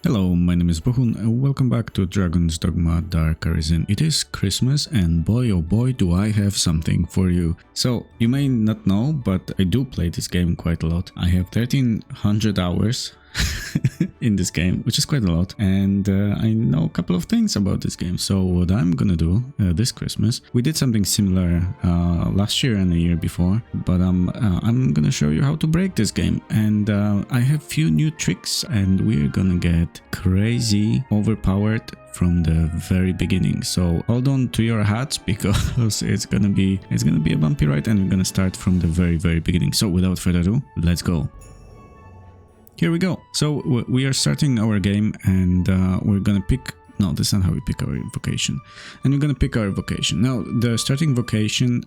Hello, my name is Bohun and welcome back to Dragon's Dogma Dark Arisen. It is Christmas and boy oh boy do I have something for you. So, you may not know, but I do play this game quite a lot. I have 1300 hours in this game, which is quite a lot, and I know a couple of things about this game. So what I'm gonna do this Christmas, we did something similar last year and the year before, but I'm gonna show you how to break this game, and I have few new tricks, and we're gonna get crazy overpowered from the very beginning. So hold on to your hats because it's gonna be a bumpy ride, and we're gonna start from the very beginning. So without further ado, let's go. Here we go. So we are starting our game, and we're gonna pick... No, that's not how we pick our vocation. And we're gonna pick our vocation. Now, the starting vocation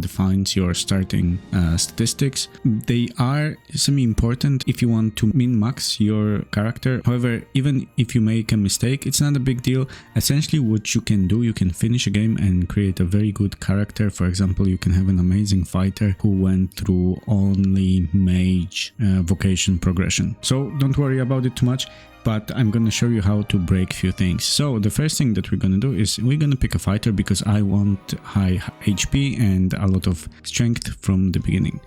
defines your starting statistics. They are semi-important if you want to min-max your character. However, even if you make a mistake, it's not a big deal. Essentially, what you can do, you can finish a game and create a very good character. For example, you can have an amazing fighter who went through only mage vocation progression. So don't worry about it too much. But I'm gonna show you how to break few things. So the first thing that we're gonna do is we're gonna pick a fighter because I want high HP and a lot of strength from the beginning.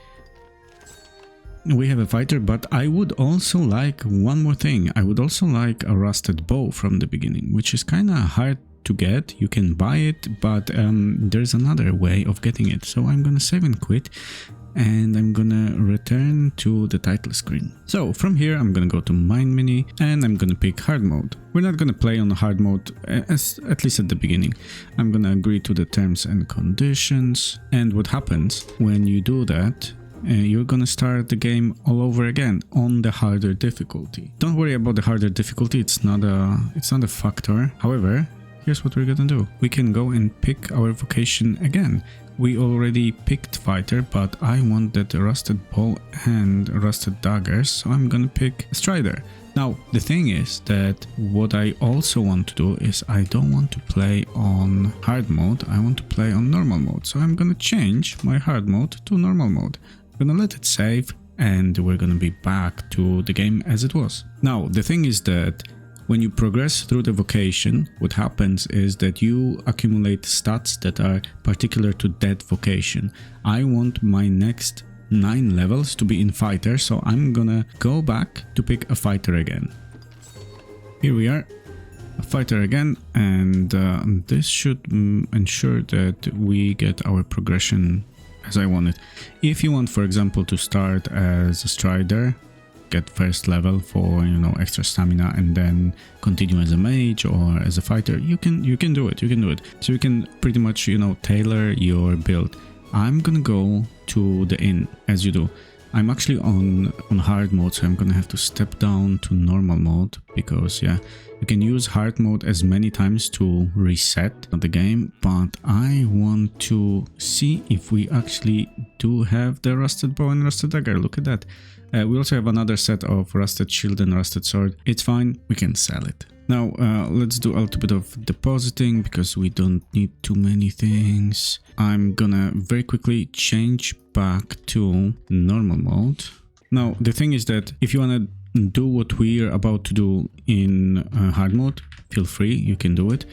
We have a fighter, but I would also like one more thing. I would also like a rusted bow from the beginning, which is kind of hard to get. You can buy it, but there's another way of getting it. So I'm gonna save and quit. And I'm gonna return to the title screen. So from here I'm gonna go to Mine Mini and I'm gonna pick hard mode. We're not gonna play on hard mode, at least at the beginning. I'm gonna agree to the terms and conditions, and what happens when you do that, you're gonna start the game all over again on the harder difficulty. Don't worry about the harder difficulty, it's not a factor. However, here's what we're gonna do. We can go and pick our vocation again. We already picked fighter, but I want that rusted bow and rusted daggers, so I'm gonna pick strider. Now, the thing is that what I also want to do is I don't want to play on hard mode, I want to play on normal mode. So I'm gonna change my hard mode to normal mode. I'm gonna let it save, and we're gonna be back to the game as it was. Now, the thing is that when you progress through the vocation, what happens is that you accumulate stats that are particular to that vocation. I want my next 9 levels to be in fighter, so I'm gonna go back to pick a fighter again. Here we are, a fighter again, and this should ensure that we get our progression as I want it. If you want, for example, to start as a strider, get first level for, you know, extra stamina, and then continue as a mage or as a fighter, you can do it. So you can pretty much, you know, tailor your build. I'm gonna go to the inn as you do. I'm actually on hard mode, so I'm gonna have to step down to normal mode because, yeah, you can use hard mode as many times to reset the game, but I want to see if we actually do have the rusted bow and rusted dagger. Look at that. We also have another set of rusted shield and rusted sword. It's fine, we can sell it. Now, let's do a little bit of depositing because we don't need too many things. I'm gonna very quickly change back to normal mode. Now, the thing is that if you wanna do what we're about to do in hard mode, feel free, you can do it.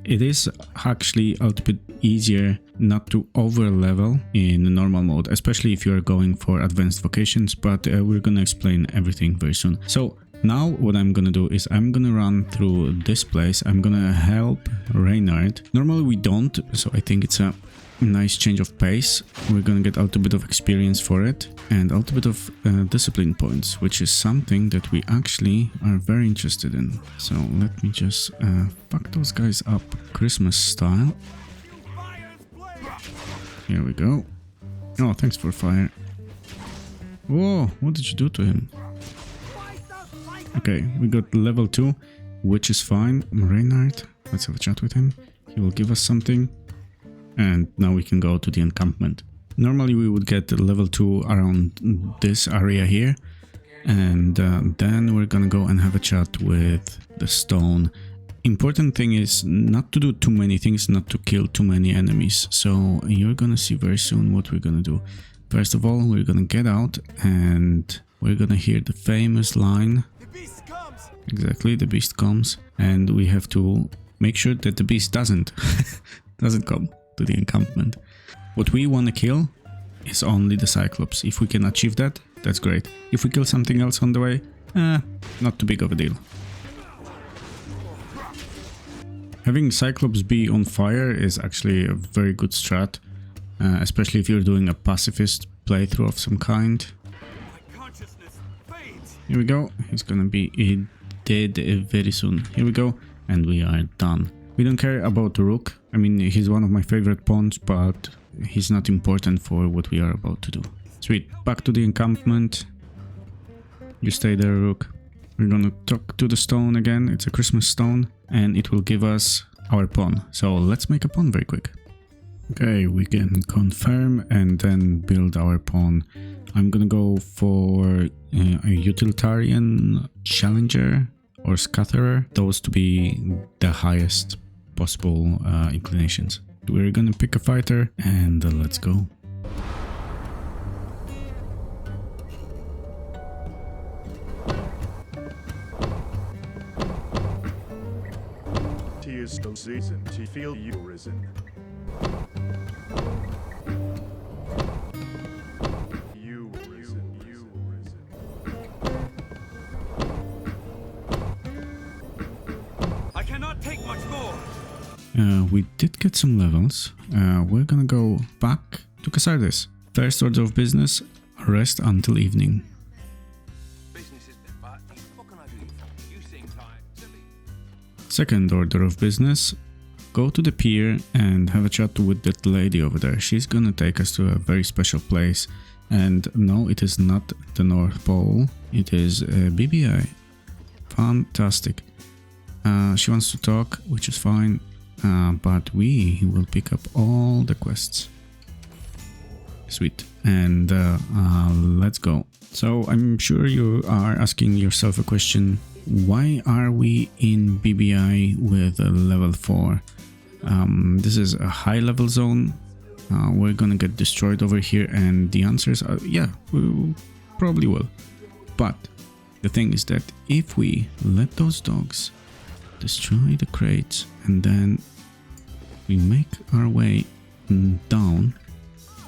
It is actually a little bit easier not to over level in normal mode, especially if you're going for advanced vocations, but we're gonna explain everything very soon. So now what I'm gonna do is I'm gonna run through this place. I'm gonna help Reynard. Normally we don't, so I think it's a nice change of pace. We're gonna get a little bit of experience for it and a little bit of discipline points, which is something that we actually are very interested in. So let me just fuck those guys up Christmas style. Here we go. Oh, thanks for fire. Whoa, what did you do to him? Okay, we got level 2, which is fine. Reynard, let's have a chat with him. He will give us something. And now we can go to the encampment. Normally we would get level 2 around this area here. And then we're gonna go and have a chat with the stone. Important thing is not to do too many things, not to kill too many enemies. So you're gonna see very soon what we're gonna do. First of all, we're gonna get out and we're gonna hear the famous line. Exactly, the beast comes, and we have to make sure that the beast doesn't come to the encampment. What we want to kill is only the Cyclops. If we can achieve that, that's great. If we kill something else on the way, not too big of a deal. Having Cyclops be on fire is actually a very good strat, especially if you're doing a pacifist playthrough of some kind. Here we go, he's gonna be dead very soon. Here we go, and we are done. We don't care about Rook. I mean, he's one of my favorite pawns, but he's not important for what we are about to do. Sweet, back to the encampment. You stay there, Rook. We're gonna talk to the stone again. It's a Christmas stone, and it will give us our pawn. So let's make a pawn very quick. Okay, we can confirm and then build our pawn. I'm gonna go for a utilitarian challenger or scatterer. Those to be the highest possible inclinations. We're gonna pick a fighter and let's go. Tis the season to feel you risen. You risen. I cannot take much more. We did get some levels. We're gonna go back to Casardes. First order of business, rest until evening. Business is bit, but what can I do? You seem tired. Silly. Second order of business, go to the pier and have a chat with that lady over there. She's gonna take us to a very special place. And no, it is not the North Pole. It is BBI. Fantastic. She wants to talk, which is fine. But we will pick up all the quests. Sweet. And let's go. So I'm sure you are asking yourself a question. Why are we in BBI with a level 4? This is a high level zone. We're gonna get destroyed over here, and the answers are yeah, we probably will. But the thing is that if we let those dogs destroy the crates and then we make our way down.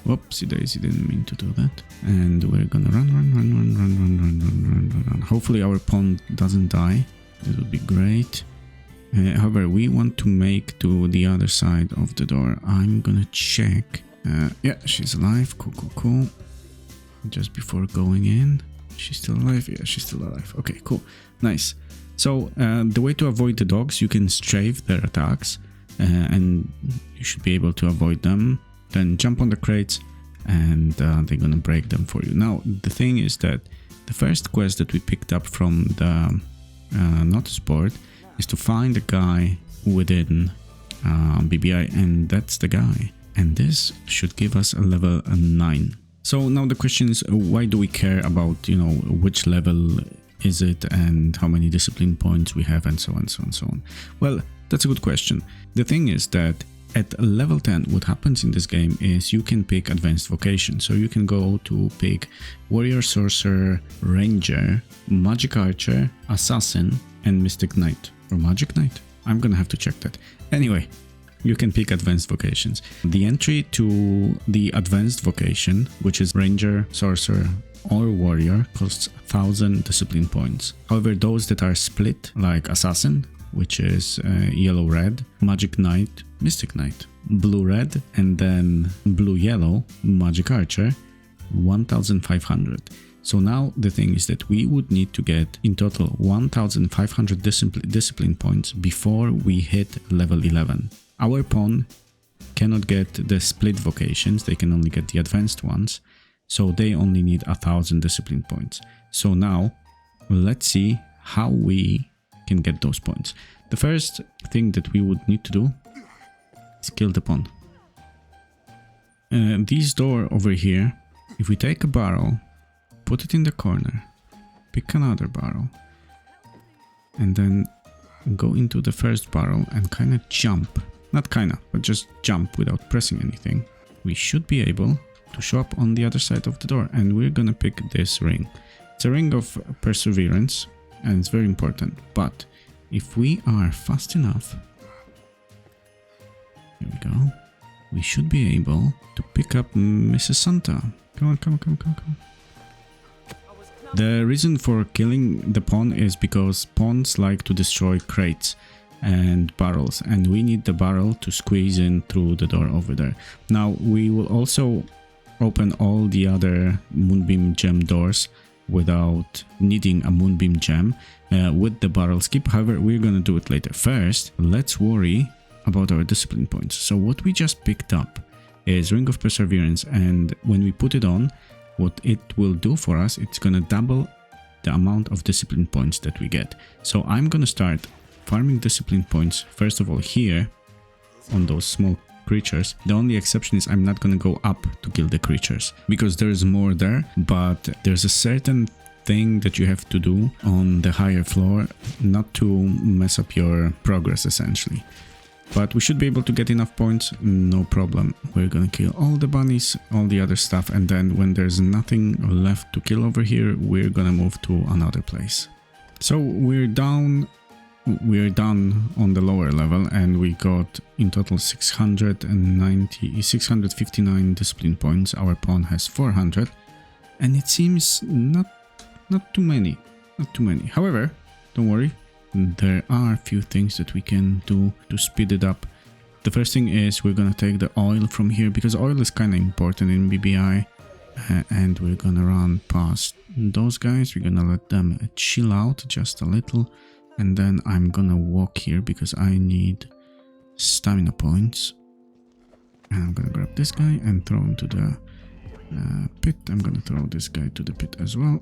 Whoopsie daisy, didn't mean to do that. And we're gonna run. Hopefully our pawn doesn't die. It would be great. However, we want to make to the other side of the door. I'm gonna check. Yeah, she's alive. Cool. Just before going in. She's still alive? Yeah, she's still alive. Okay, cool. Nice. So the way to avoid the dogs, you can strafe their attacks. And you should be able to avoid them. Then jump on the crates and they're gonna break them for you. Now the thing is that the first quest that we picked up from the notice board is to find a guy within BBI, and that's the guy. And this should give us a level 9. So now the question is, why do we care about, you know, which level is it and how many discipline points we have and so on. Well, that's a good question. The thing is that at level 10, what happens in this game is you can pick advanced vocation. So you can go to pick warrior, sorcerer, ranger, magic archer, assassin, and mystic knight. Or magic knight? I'm gonna have to check that. Anyway, you can pick advanced vocations. The entry to the advanced vocation, which is ranger, sorcerer, or warrior, costs 1000 discipline points. However, those that are split, like assassin, which is yellow-red, magic knight, mystic knight, blue-red, and then blue-yellow, magic archer, 1500. So now the thing is that we would need to get in total 1500 discipline points before we hit level 11. Our pawn cannot get the split vocations, they can only get the advanced ones, so they only need 1000 discipline points. So now let's see how we can get those points. The first thing that we would need to do is kill the pawn. This door over here, if we take a barrel, put it in the corner, pick another barrel, and then go into the first barrel and kind of jump. Not kinda, but just jump without pressing anything. We should be able to show up on the other side of the door, and we're gonna pick this ring. It's a ring of perseverance. and it's very important. But if we are fast enough, here we go, we should be able to pick up Mrs. Santa. Come on, come on, come on, come on, come on. The reason for killing the pawn is because pawns like to destroy crates and barrels, and we need the barrel to squeeze in through the door over there. Now we will also open all the other moonbeam gem doors without needing a moonbeam gem with the barrel skip. However, we're gonna do it later. First, let's worry about our discipline points. So what we just picked up is Ring of Perseverance, and when we put it on, what it will do for us, it's gonna double the amount of discipline points that we get. So I'm gonna start farming discipline points first of all here on those small creatures. The only exception is I'm not gonna go up to kill the creatures because there's more there, but there's a certain thing that you have to do on the higher floor not to mess up your progress essentially. But we should be able to get enough points, no problem. We're gonna kill all the bunnies, all the other stuff, and then when there's nothing left to kill over here, we're gonna move to another place. So we're done on the lower level, and we got in total 659 discipline points. Our pawn has 400, and it seems not too many. However, don't worry. There are a few things that we can do to speed it up. The first thing is we're gonna take the oil from here because oil is kind of important in BBI, and we're gonna run past those guys. We're gonna let them chill out just a little, and then I'm gonna walk here because I need stamina points, and I'm gonna grab this guy and throw him to the pit. I'm gonna throw this guy to the pit as well.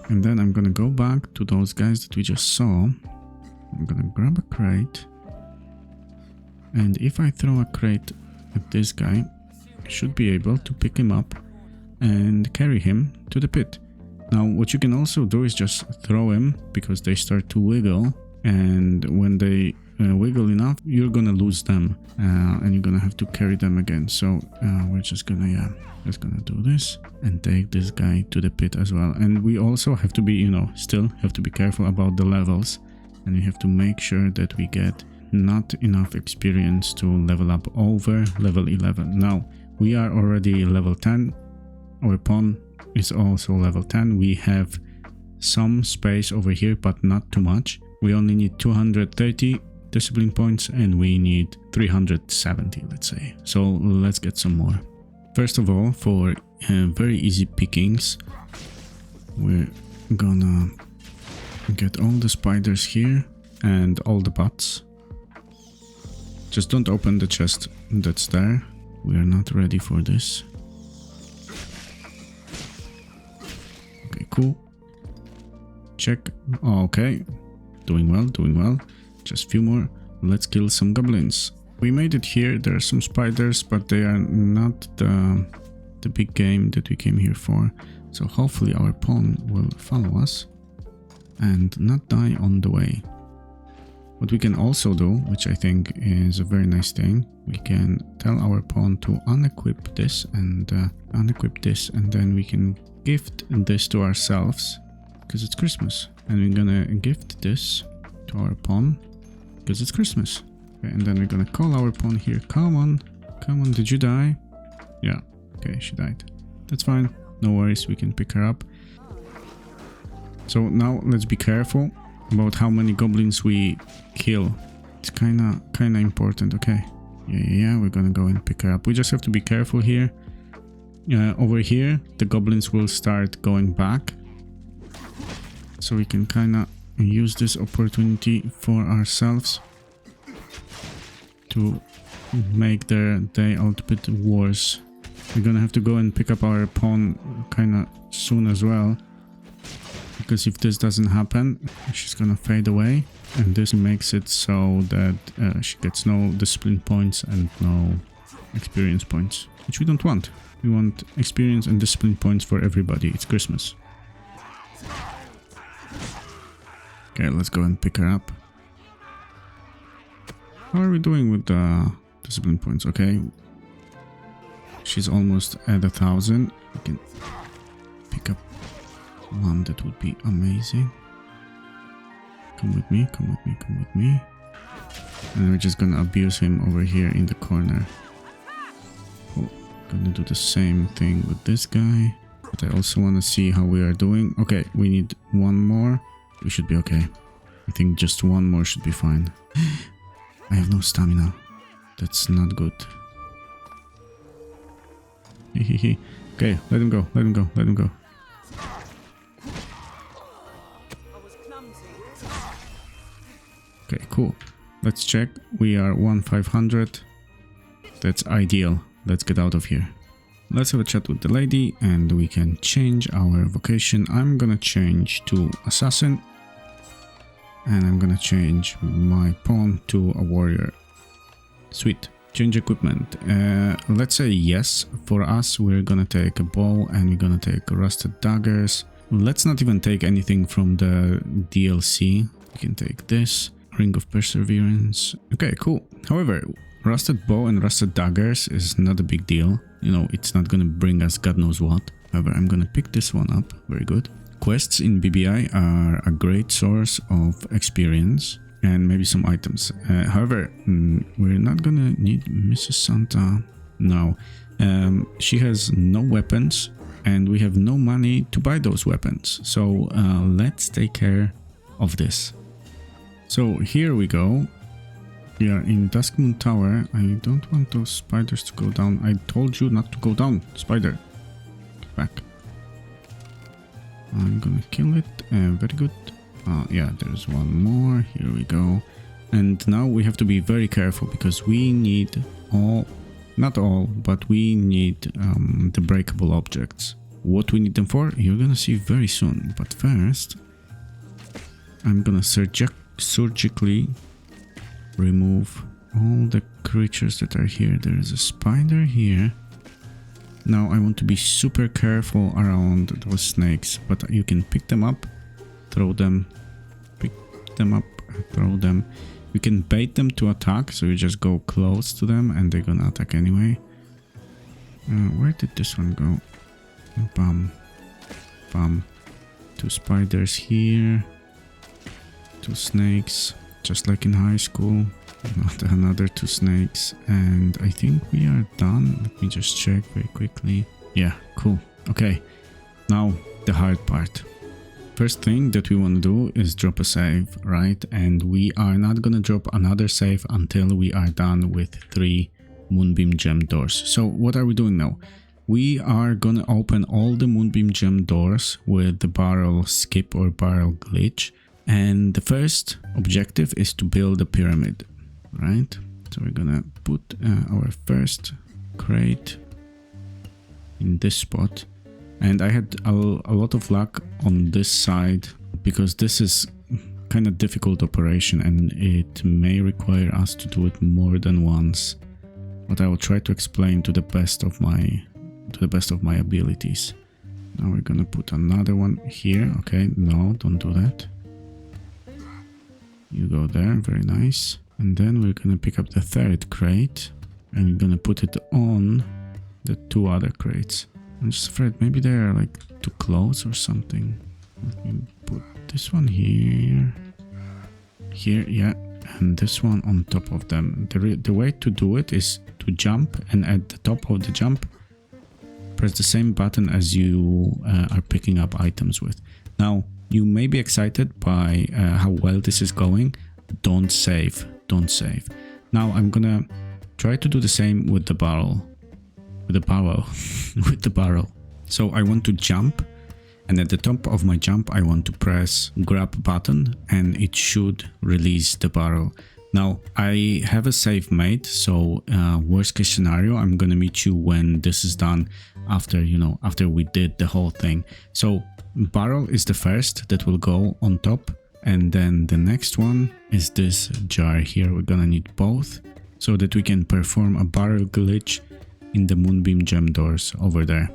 And then I'm gonna go back to those guys that we just saw. I'm gonna grab a crate. And if I throw a crate at this guy, I should be able to pick him up and carry him to the pit. Now, what you can also do is just throw him because they start to wiggle. And when they wiggle enough, you're gonna lose them. And you're gonna have to carry them again. So we're just gonna, just gonna do this and take this guy to the pit as well. And we also have to be, still have to be careful about the levels, and we have to make sure that we get not enough experience to level up over level 11. Now we are already level 10. Our pawn is also level 10. We have some space over here, but not too much. We only need 230 discipline points and we need 370, let's say. So let's get some more. First of all, for very easy pickings, we're gonna get all the spiders here and all the butts. Just don't open the chest that's there. We are not ready for this. Okay, cool. Check. Okay. Doing well, doing well. Just a few more. Let's kill some goblins. We made it here. There are some spiders, but they are not the big game that we came here for. So hopefully our pawn will follow us and not die on the way. What we can also do, which I think is a very nice thing, we can tell our pawn to unequip this and then we can gift this to ourselves because it's Christmas. And we're gonna gift this to our pawn because it's Christmas. Okay, and then we're gonna call our pawn here. Come on, did you die? Yeah, okay, she died. That's fine, no worries, we can pick her up. So now let's be careful about how many goblins we kill. It's kinda important. Okay, yeah, we're gonna go and pick her up. We just have to be careful here. Over here the goblins will start going back, so we can kinda use this opportunity for ourselves to make their day a little bit worse. We're gonna have to go and pick up our pawn kinda soon as well, because if this doesn't happen, she's gonna fade away, and this makes it so that she gets no discipline points and no experience points, which we don't want. We want experience and discipline points for everybody. It's Christmas. Okay, let's go and pick her up. How are we doing with the discipline points? Okay, she's almost at 1,000. We can pick up one. That would be amazing. Come with me, come with me, come with me. And we're just gonna abuse him over here in the corner. Oh, gonna do the same thing with this guy. But I also want to see how we are doing. Okay, we need one more. We should be okay. I think just one more should be fine. I have no stamina. That's not good. Okay, let him go, let him go, let him go. Okay, cool. Let's check. We are 1,500. That's ideal. Let's get out of here. Let's have a chat with the lady and we can change our vocation. I'm gonna change to assassin. And I'm gonna change my pawn to a warrior. Sweet. Change equipment. Let's say yes. For us, we're gonna take a bow and we're gonna take rusted daggers. Let's not even take anything from the DLC. We can take this. Ring of Perseverance. Okay, cool. However, rusted bow and rusted daggers is not a big deal. You know, it's not gonna bring us God knows what. However, I'm gonna pick this one up. Very good. Quests in BBI are a great source of experience and maybe some items. However, we're not gonna need Mrs. Santa now. She has no weapons and we have no money to buy those weapons. So let's take care of this. So here we go. We are in Duskmoon Tower. I don't want those spiders to go down. I told you not to go down, spider. Get back. I'm gonna kill it. Very good. Yeah, there's one more. Here we go. And now we have to be very careful because we need all, not all, but we need the breakable objects. What we need them for, you're gonna see very soon. But first, I'm gonna surgically remove all the creatures that are here. There is a spider here. Now I want to be super careful around those snakes, but you can pick them up, throw them, pick them up, throw them. You can bait them to attack, so you just go close to them and they're gonna attack anyway. Where did this one go? Bam, bam. Two spiders here. Two snakes, just like in high school. Another two snakes, and I think we are done. Let me just check very quickly. Yeah, cool. Okay, now the hard part. First thing that we want to do is drop a save, right? And we are not gonna drop another save until we are done with 3 Moonbeam Gem doors. So what are we doing now? We are gonna open all the Moonbeam Gem doors with the barrel skip or barrel glitch. And the first objective is to build a pyramid, right? So we're gonna put our first crate in this spot. And I had a lot of luck on this side because this is kind of difficult operation and it may require us to do it more than once. But I will try to explain to the best of my abilities. Now we're gonna put another one here. Okay, no, don't do that. You go there, very nice. And then we're gonna pick up the third crate and we're gonna put it on the 2 other crates. I'm just afraid maybe they're like too close or something. Let me put this one here. Here, yeah, and this one on top of them. The way to do it is to jump, and at the top of the jump, press the same button as you are picking up items with. Now, you may be excited by how well this is going. Don't save. Don't save. Now I'm gonna try to do the same with the barrel. With the barrel. So I want to jump, and at the top of my jump I want to press grab button and it should release the barrel. Now I have a save made, so worst case scenario, I'm gonna meet you when this is done after, you know, after we did the whole thing. So barrel is the first that will go on top, and then the next one is this jar here. We're gonna need both so that we can perform a barrel glitch in the Moonbeam Gem doors over there.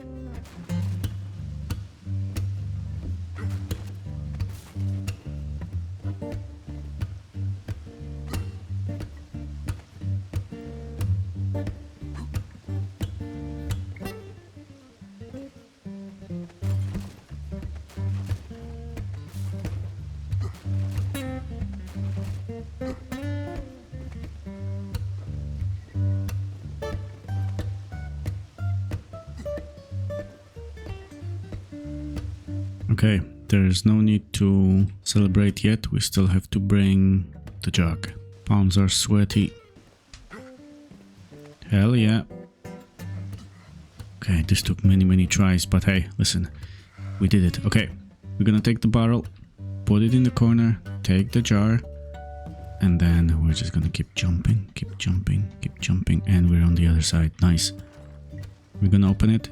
Okay, there's no need to celebrate yet. We still have to bring the jug. Palms are sweaty. Hell yeah. Okay, this took many tries, but hey, listen. We did it. Okay, we're gonna take the barrel, put it in the corner, take the jar, and then we're just gonna keep jumping, and we're on the other side. Nice. We're gonna open it.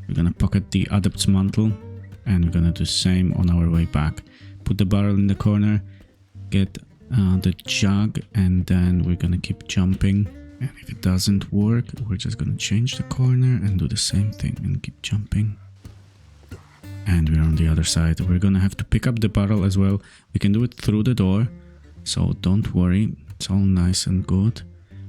We're gonna pocket the Adept's Mantle, and we're gonna do the same on our way back. Put the barrel in the corner, get the jug, and then we're gonna keep jumping. And if it doesn't work, we're just gonna change the corner and do the same thing and keep jumping. And we're on the other side. We're gonna have to pick up the barrel as well. We can do it through the door, so don't worry. It's all nice and good.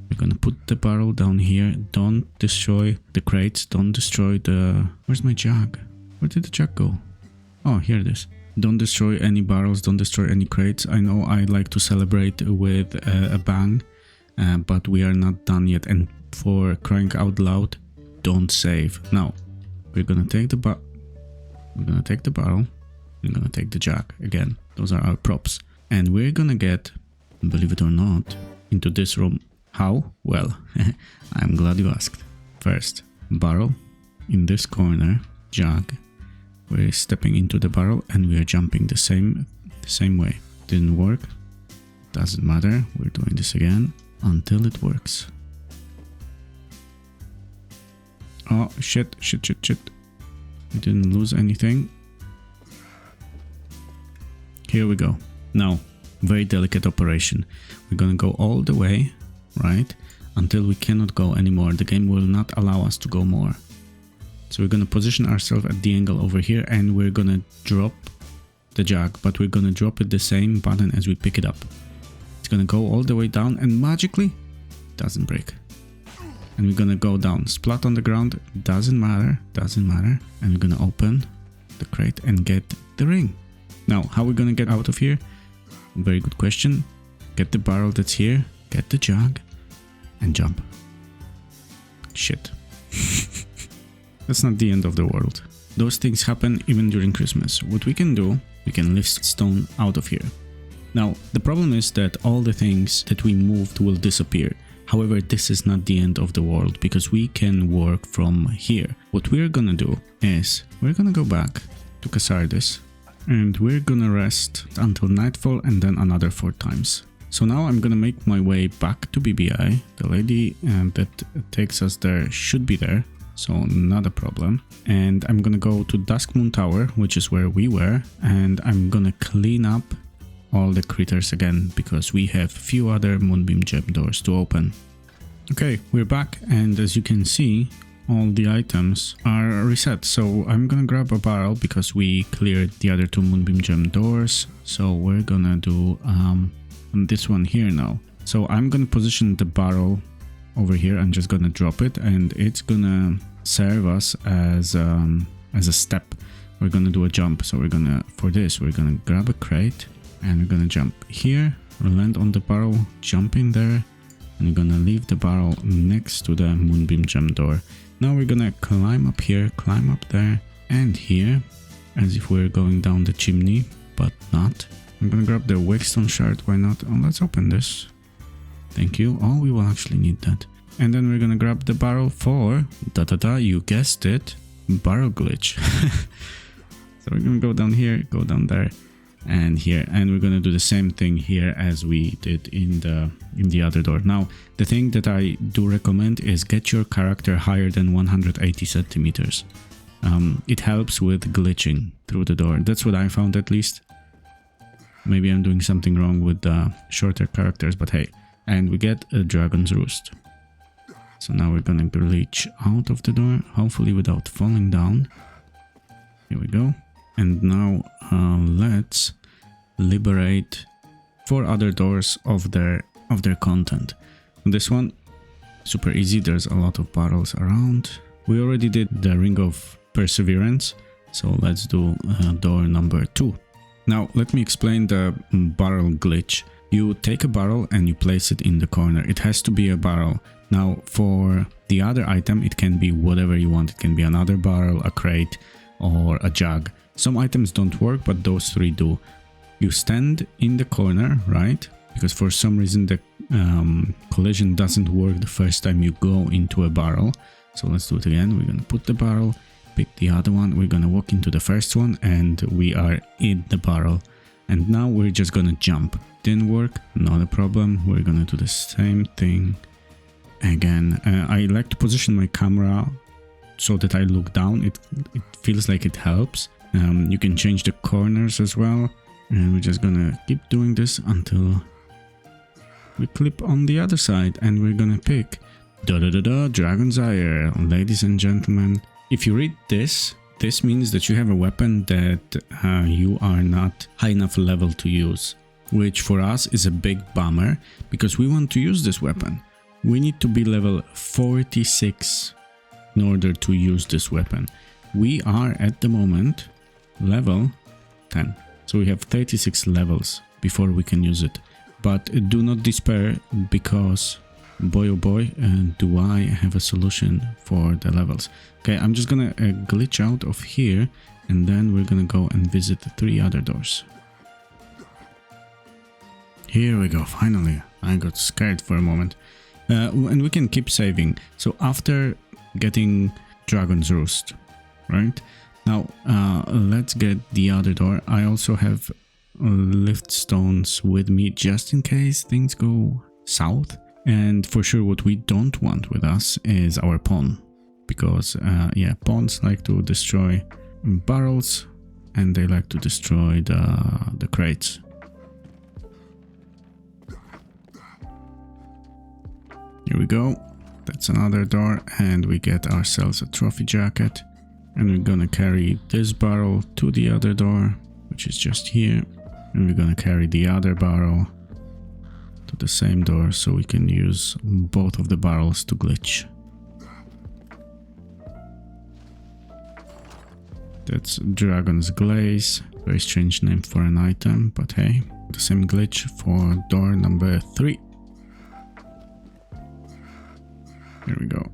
We're gonna put the barrel down here. Don't destroy the crates. Don't destroy the... Where's my jug? Where did the jug go? Oh, here it is. Don't destroy any barrels. Don't destroy any crates. I know I like to celebrate with a bang. But we are not done yet, and for crying out loud, don't save. Now, we're gonna take the barrel, we're gonna take the jug again. Those are our props, and we're gonna get, believe it or not, into this room. How? Well, I'm glad you asked. First, barrel in this corner, jug. We're stepping into the barrel, and we are jumping the same way. Didn't work. Doesn't matter. We're doing this again until it works. Oh, shit. We didn't lose anything. Here we go. Now, very delicate operation. We're gonna go all the way, right? Until we cannot go anymore. The game will not allow us to go more. So we're gonna position ourselves at the angle over here, and we're gonna drop the jug, but we're gonna drop it the same button as we pick it up. Gonna go all the way down, and magically doesn't break, and we're gonna go down, splat on the ground, doesn't matter, and we're gonna open the crate and get the ring. Now, how we're gonna get out of here? Very good question. Get the barrel that's here, get the jug, and jump. Shit. That's not the end of the world. Those things happen even during Christmas. What we can do, we can lift stone out of here. Now, the problem is that all the things that we moved will disappear. However, this is not the end of the world, because we can work from here. What we're gonna do is, we're gonna go back to Casardis, and we're gonna rest until nightfall, and then another 4 times. So now I'm gonna make my way back to BBI. The lady that takes us there should be there, so not a problem. And I'm gonna go to Duskmoon Tower, which is where we were, and I'm gonna clean up all the critters again, because we have few other Moonbeam Gem doors to open. Okay, we're back, and as you can see, all the items are reset. So I'm gonna grab a barrel because we cleared the other 2 Moonbeam Gem doors. So we're gonna do this one here now. So I'm gonna position the barrel over here. I'm just gonna drop it, and it's gonna serve us as a step. We're gonna do a jump. So for this, we're gonna grab a crate, and we're gonna jump here, land on the barrel, jump in there, and we're gonna leave the barrel next to the Moonbeam Gem door. Now we're gonna climb up here, climb up there, and here, as if we're going down the chimney, but not. I'm gonna grab the Wakestone shard, why not? Oh, let's open this. Thank you. Oh, we will actually need that. And then we're gonna grab the barrel for, you guessed it, barrel glitch. So we're gonna go down here, go down there, and here, and we're gonna do the same thing here as we did in the other door. Now, the thing that I do recommend is get your character higher than 180 centimeters. It helps with glitching through the door. That's what I found, at least. Maybe I'm doing something wrong with the shorter characters, but hey. And we get a Dragon's Roost. So now we're gonna glitch out of the door, hopefully without falling down. Here we go. And now let's liberate 4 other doors of their content. This one, super easy. There's a lot of barrels around. We already did the Ring of Perseverance, so let's do door number 2. Now let me explain the barrel glitch. You take a barrel and you place it in the corner. It has to be a barrel. Now for the other item, it can be whatever you want. It can be another barrel, a crate, or a jug. Some items don't work, but those three do. You stand in the corner, right? Because for some reason the collision doesn't work the first time you go into a barrel. So let's do it again. We're gonna put the barrel, pick the other one, we're gonna walk into the first one, and we are in the barrel. And now we're just gonna jump. Didn't work, not a problem. We're gonna do the same thing again. I like to position my camera so that I look down. It feels like it helps. You can change the corners as well. And we're just gonna keep doing this until we clip on the other side, and we're gonna pick Dragon's Ire. Ladies and gentlemen, if you read this, this means that you have a weapon that you are not high enough level to use, which for us is a big bummer because we want to use this weapon. We need to be level 46 in order to use this weapon. We are at the moment level 10. So we have 36 levels before we can use it. But do not despair, because boy oh boy, do I have a solution for the levels. Okay, I'm just gonna glitch out of here, and then we're gonna go and visit the 3 other doors. Here we go, finally. I got scared for a moment. And we can keep saving. So after getting Dragon's Roost, right? Now, let's get the other door. I also have lift stones with me just in case things go south. And for sure what we don't want with us is our pawn. Because, yeah, pawns like to destroy barrels and they like to destroy the crates. Here we go. That's another door, and we get ourselves a trophy jacket. And we're gonna carry this barrel to the other door, which is just here. And we're gonna carry the other barrel to the same door so we can use both of the barrels to glitch. That's Dragon's Glaze. Very strange name for an item, but hey. The same glitch for door number 3. Here we go.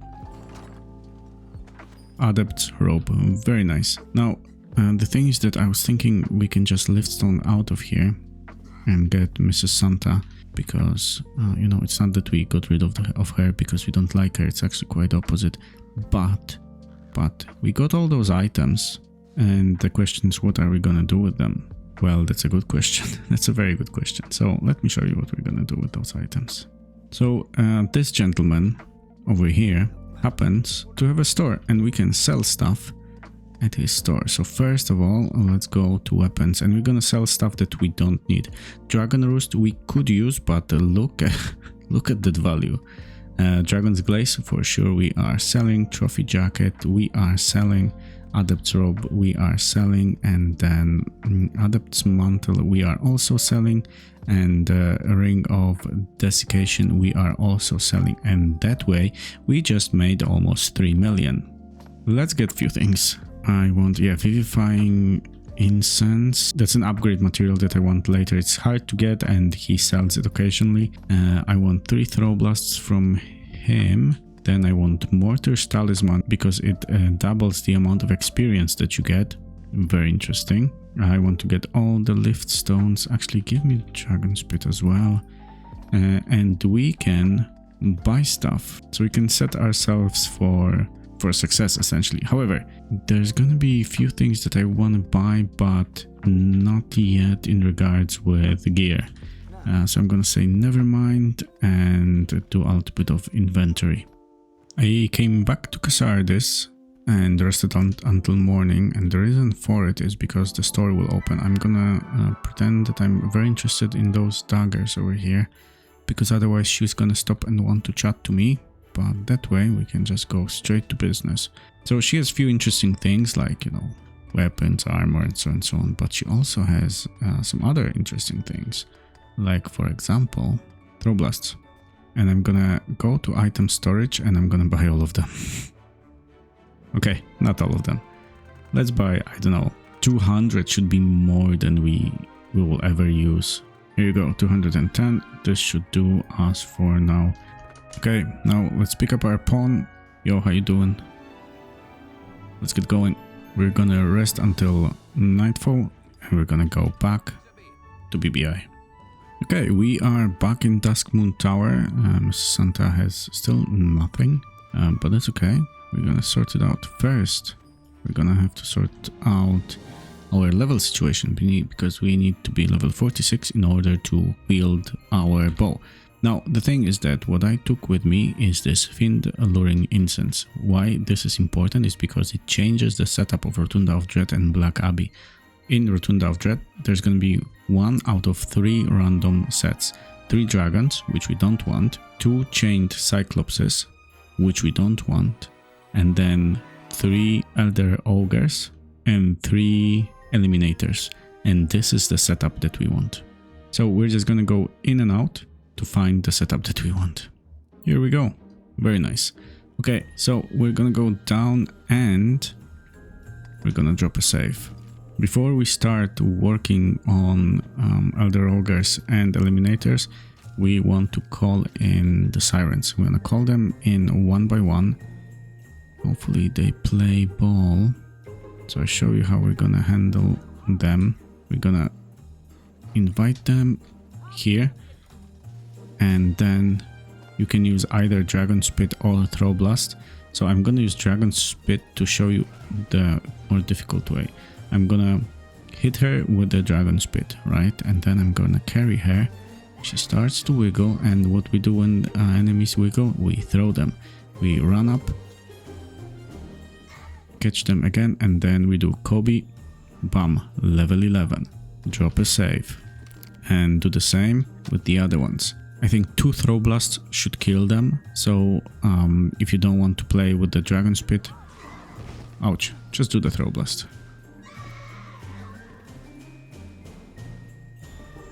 Adept's Robe, very nice. Now, the thing is that I was thinking we can just lift stone out of here and get Mrs. Santa, because, you know, it's not that we got rid of her because we don't like her, it's actually quite opposite. But we got all those items, and the question is, what are we gonna do with them? Well, that's a good question. That's a very good question. So let me show you what we're gonna do with those items. So this gentleman over here happens to have a store, and we can sell stuff at his store. So first of all, let's go to weapons, and we're gonna sell stuff that we don't need. Dragon Roost we could use, but look at that value. Dragon's Glaze for sure we are selling. Trophy Jacket we are selling. Adept's Robe we are selling, and then Adept's Mantle we are also selling, and Ring of Desiccation we are also selling, and that way we just made almost 3 million. Let's get a few things. I want, yeah, Vivifying Incense. That's an upgrade material that I want later. It's hard to get and he sells it occasionally. I want 3 Throw Blasts from him. Then I want Mortar's Talisman because it doubles the amount of experience that you get. Very interesting. I want to get all the lift stones. Actually, give me Dragon Spit as well. And we can buy stuff. So we can set ourselves for success, essentially. However, there's gonna be a few things that I want to buy, but not yet in regards with gear. So I'm gonna say never mind and do a little bit of inventory. I came back to Casardis and rested until morning, and the reason for it is because the store will open. I'm gonna pretend that I'm very interested in those daggers over here, because otherwise she's gonna stop and want to chat to me, but that way we can just go straight to business. So she has a few interesting things like, you know, weapons, armor, and so on, but she also has some other interesting things, like for example, Throw Blasts. And I'm gonna go to item storage and I'm gonna buy all of them. Okay, not all of them. Let's buy, I don't know, 200 should be more than we will ever use. Here you go, 210. This should do us for now. Okay, now let's pick up our pawn. Yo, how you doing? Let's get going. We're gonna rest until nightfall and we're gonna go back to BBI. Okay, we are back in Dusk Moon Tower. Santa has still nothing, but that's okay. We're gonna sort it out first. We're gonna have to sort out our level situation because we need to be level 46 in order to wield our bow. Now, the thing is that what I took with me is this Fiend Alluring Incense. Why this is important is because it changes the setup of Rotunda of Dread and Black Abbey. In Rotunda of Dread, there's going to be 1 out of 3 random sets. 3 dragons, which we don't want, 2 chained cyclopses, which we don't want, and then 3 elder ogres and 3 eliminators. And this is the setup that we want. So we're just going to go in and out to find the setup that we want. Here we go. Very nice. Okay, so we're gonna go down and we're gonna drop a save. Before we start working on Elder Ogres and Eliminators, we want to call in the Sirens. We're gonna call them in 1 by 1. Hopefully they play ball. So I'll show you how we're gonna handle them. We're gonna invite them here. And then you can use either Dragon Spit or Throw Blast. So I'm gonna use Dragon Spit to show you the more difficult way. I'm gonna hit her with the Dragon Spit, right? And then I'm gonna carry her. She starts to wiggle, and what we do when enemies wiggle, we throw them. We run up, catch them again, and then we do Kobe, bam, level 11. Drop a save. And do the same with the other ones. I think 2 Throw Blasts should kill them, so if you don't want to play with the Dragon Spit, ouch, just do the Throw Blast.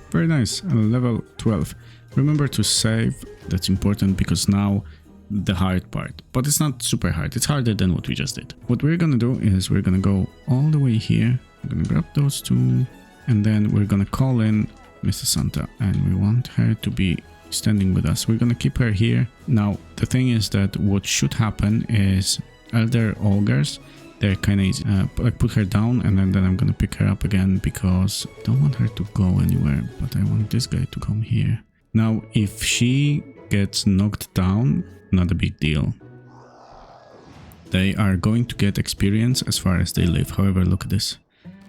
Very nice, level 12. Remember to save, that's important because now the hard part, but it's not super hard, it's harder than what we just did. What we're gonna do is we're gonna go all the way here, we're gonna grab those 2, and then we're gonna call in Mr. Santa, and we want her to be standing with us. We're gonna keep her here. Now the thing is that what should happen is Elder Ogres, they're kind of easy. Like put her down and then I'm gonna pick her up again because I don't want her to go anywhere, but I want this guy to come here. Now if she gets knocked down, not a big deal. They are going to get experience as far as they live. However, look at this,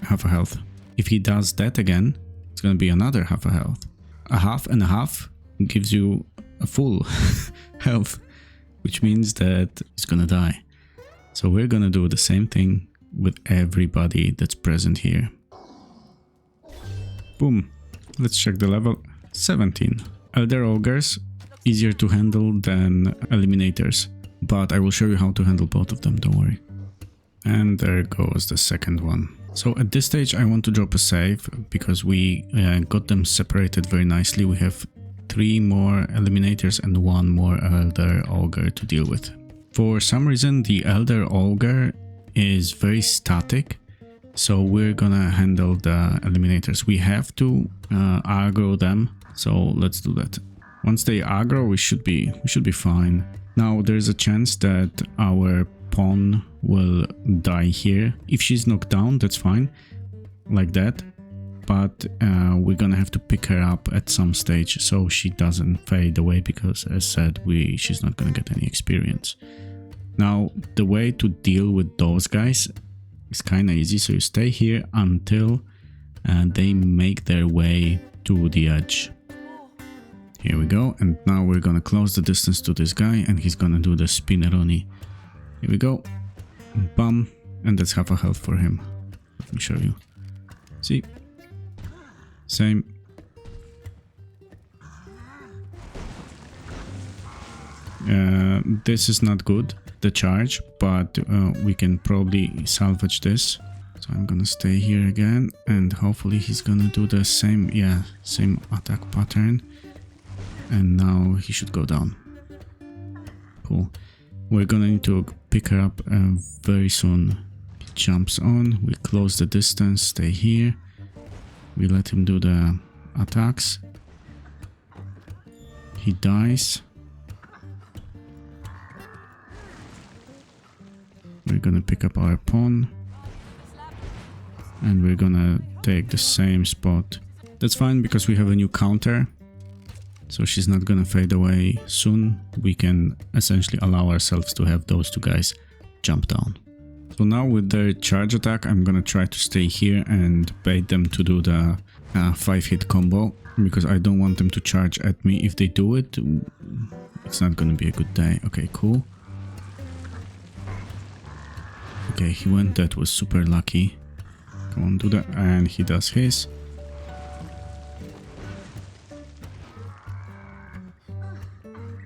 half a health. If he does that again, it's gonna be another half a health. A half and a half gives you a full health, which means that he's gonna die. So we're gonna do the same thing with everybody that's present here. Boom. Let's check the level. 17. Elder Ogres, easier to handle than Eliminators, but I will show you how to handle both of them, don't worry. And there goes the second one. So at this stage I want to drop a save because we got them separated very nicely. We have 3 more Eliminators and 1 more Elder Ogre to deal with. For some reason the Elder Ogre is very static, so we're gonna handle the Eliminators. We have to aggro them, so let's do that. Once they aggro, we should be fine. Now there's a chance that our pawn will die here. If she's knocked down, that's fine, like that. But we're gonna have to pick her up at some stage so she doesn't fade away because, as said, she's not gonna get any experience. Now the way to deal with those guys is kind of easy. So you stay here until they make their way to the edge. Here we go, and now we're gonna close the distance to this guy and he's gonna do the spinneroni. Here we go, bam, and that's half a health for him. Let me show you. See? Same. This is not good, the charge, but we can probably salvage this. So I'm gonna stay here again and hopefully he's gonna do the same, same attack pattern. And now he should go down. Cool. We're gonna need to pick her up very soon. He jumps on, we close the distance, stay here. We let him do the attacks. He dies. We're gonna pick up our pawn. and we're gonna take the same spot. That's fine because we have a new counter, so she's not gonna fade away soon. We can essentially allow ourselves to have those two guys jump down. So now with their charge attack, I'm gonna try to stay here and bait them to do the 5-hit combo, because I don't want them to charge at me. If they do it, it's not gonna be a good day. Okay, cool. Okay, he went. That was super lucky. Come on, do that. And he does his.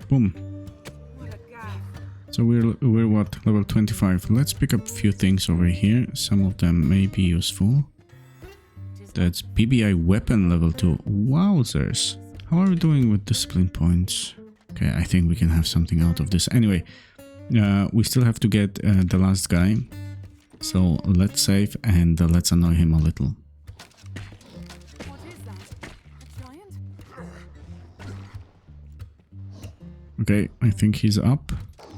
Boom. So we're what? Level 25. Let's pick up a few things over here. Some of them may be useful. That's PBI weapon level 2. Wowzers. How are we doing with discipline points? Okay, I think we can have something out of this. Anyway, we still have to get the last guy. So let's save and let's annoy him a little. What is that? A giant? Okay, I think he's up.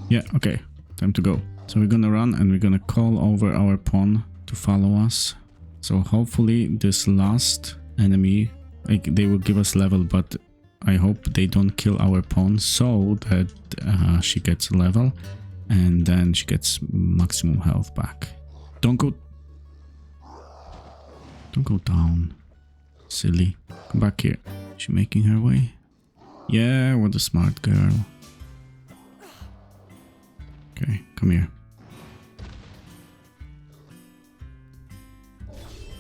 Yeah, okay, time to go. So we're gonna run and we're gonna call over our pawn to follow us. So hopefully this last enemy, like, they will give us level, but I hope they don't kill our pawn so that she gets level and then she gets maximum health back. Don't go down, silly. Come back here. Is she making her way? Yeah, what a smart girl. Okay, come here.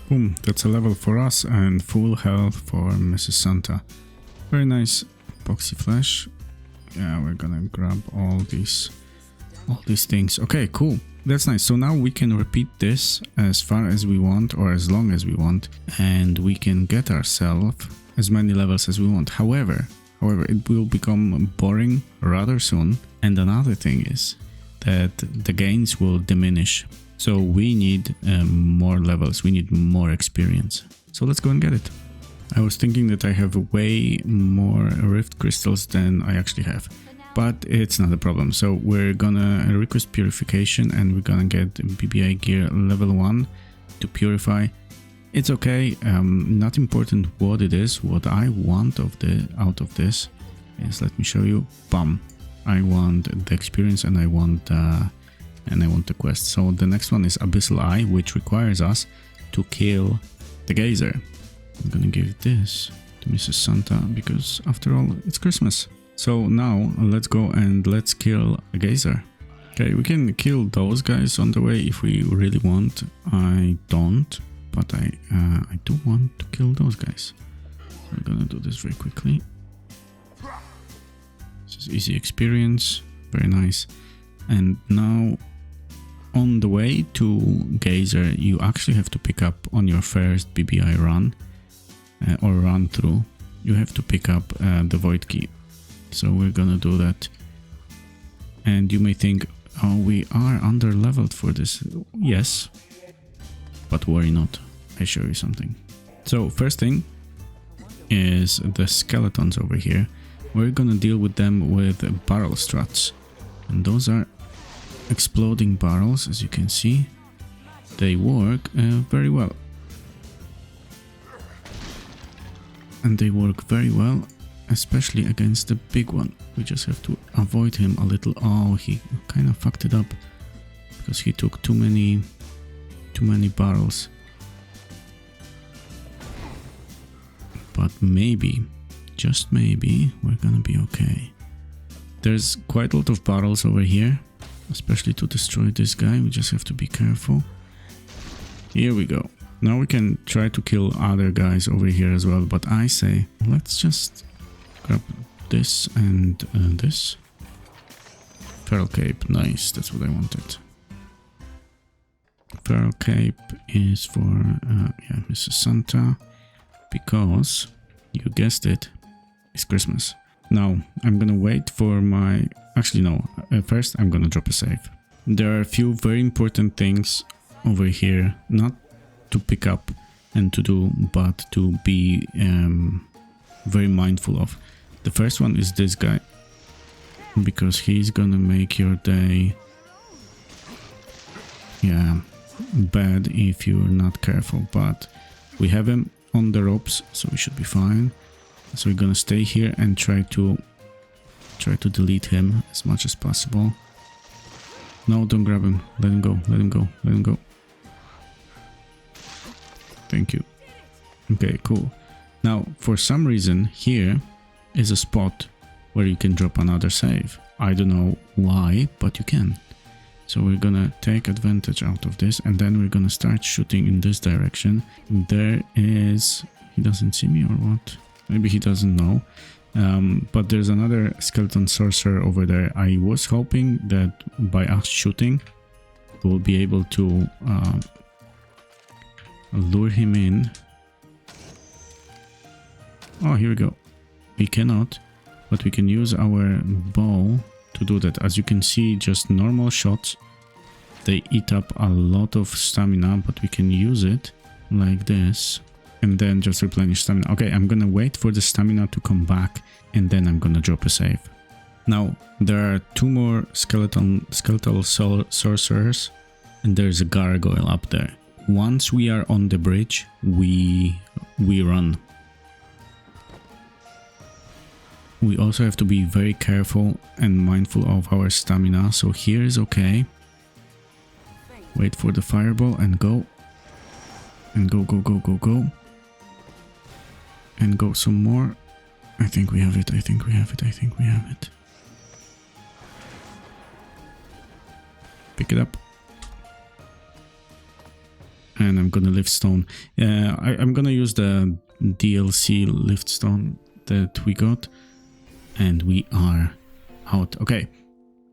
Boom, that's a level for us and full health for Mrs. Santa. Very nice. Epoxy flash. Yeah, we're gonna grab all these things. Okay, cool. That's nice. So now we can repeat this as far as we want or as long as we want, and we can get ourselves as many levels as we want. However, it will become boring rather soon. And another thing is that the gains will diminish. So we need more levels, we need more experience. So let's go and get it. I was thinking that I have way more rift crystals than I actually have, but it's not a problem. So we're gonna request purification and we're gonna get BBI gear level 1 to purify. It's okay, not important what it is. What I want out of this is, let me show you. Bam! I want the experience and I want the quest. So the next one is Abyssal Eye, which requires us to kill the Gazer. I'm gonna give this to Mrs. Santa because after all it's Christmas. So now let's go and let's kill a Gazer. Okay, we can kill those guys on the way if we really want. I don't, but I do want to kill those guys. We're gonna do this very quickly. This is easy experience, very nice. And now on the way to Gazer, you actually have to pick up on your first BBI run or run through. You have to pick up the void key. So we're gonna do that. And you may think, oh, we are under leveled for this. Yes, but worry not. I show you something. So first thing is the skeletons over here. We're gonna deal with them with barrel struts, and those are exploding barrels, as you can see. They work very well, and they work very well, especially against the big one. We just have to avoid him a little. Oh, he kind of fucked it up because he took too many barrels. But maybe, just maybe, we're gonna be okay. There's quite a lot of barrels over here, especially to destroy this guy. We just have to be careful. Here we go. Now we can try to kill other guys over here as well, but I say let's just grab this and this. Feral Cape, nice, that's what I wanted. Feral Cape is for yeah, Mrs. Santa, because you guessed it, it's Christmas. Now I'm gonna wait for my, actually no, first I'm gonna drop a save. There are a few very important things over here, not to pick up and to do, but to be very mindful of. The first one is this guy, because he's gonna make your day. Yeah, bad if you're not careful, but we have him on the ropes, so we should be fine. So we're gonna stay here and try to delete him as much as possible. No, don't grab him. Let him go. Let him go. Let him go. Thank you. Okay, cool. Now, for some reason, here is a spot where you can drop another save. I don't know why, but you can. So we're gonna take advantage out of this, and then we're gonna start shooting in this direction. There is... He doesn't see me or what? Maybe he doesn't know. But there's another skeleton sorcerer over there. I was hoping that by us shooting, we'll be able to lure him in. Oh, here we go. We cannot, but we can use our bow to do that. As you can see, just normal shots, they eat up a lot of stamina, but we can use it like this and then just replenish stamina. Okay, I'm gonna wait for the stamina to come back and then I'm gonna drop a save. Now, there are two more skeletal sorcerers and there's a gargoyle up there. Once we are on the bridge, we run. We also have to be very careful and mindful of our stamina. So here is okay. Wait for the fireball and go. And go, go, go, go, go. And go some more. I think we have it, I think we have it, I think we have it. Pick it up. And I'm gonna lift stone. I'm gonna use the DLC lift stone that we got. And we are out. Okay,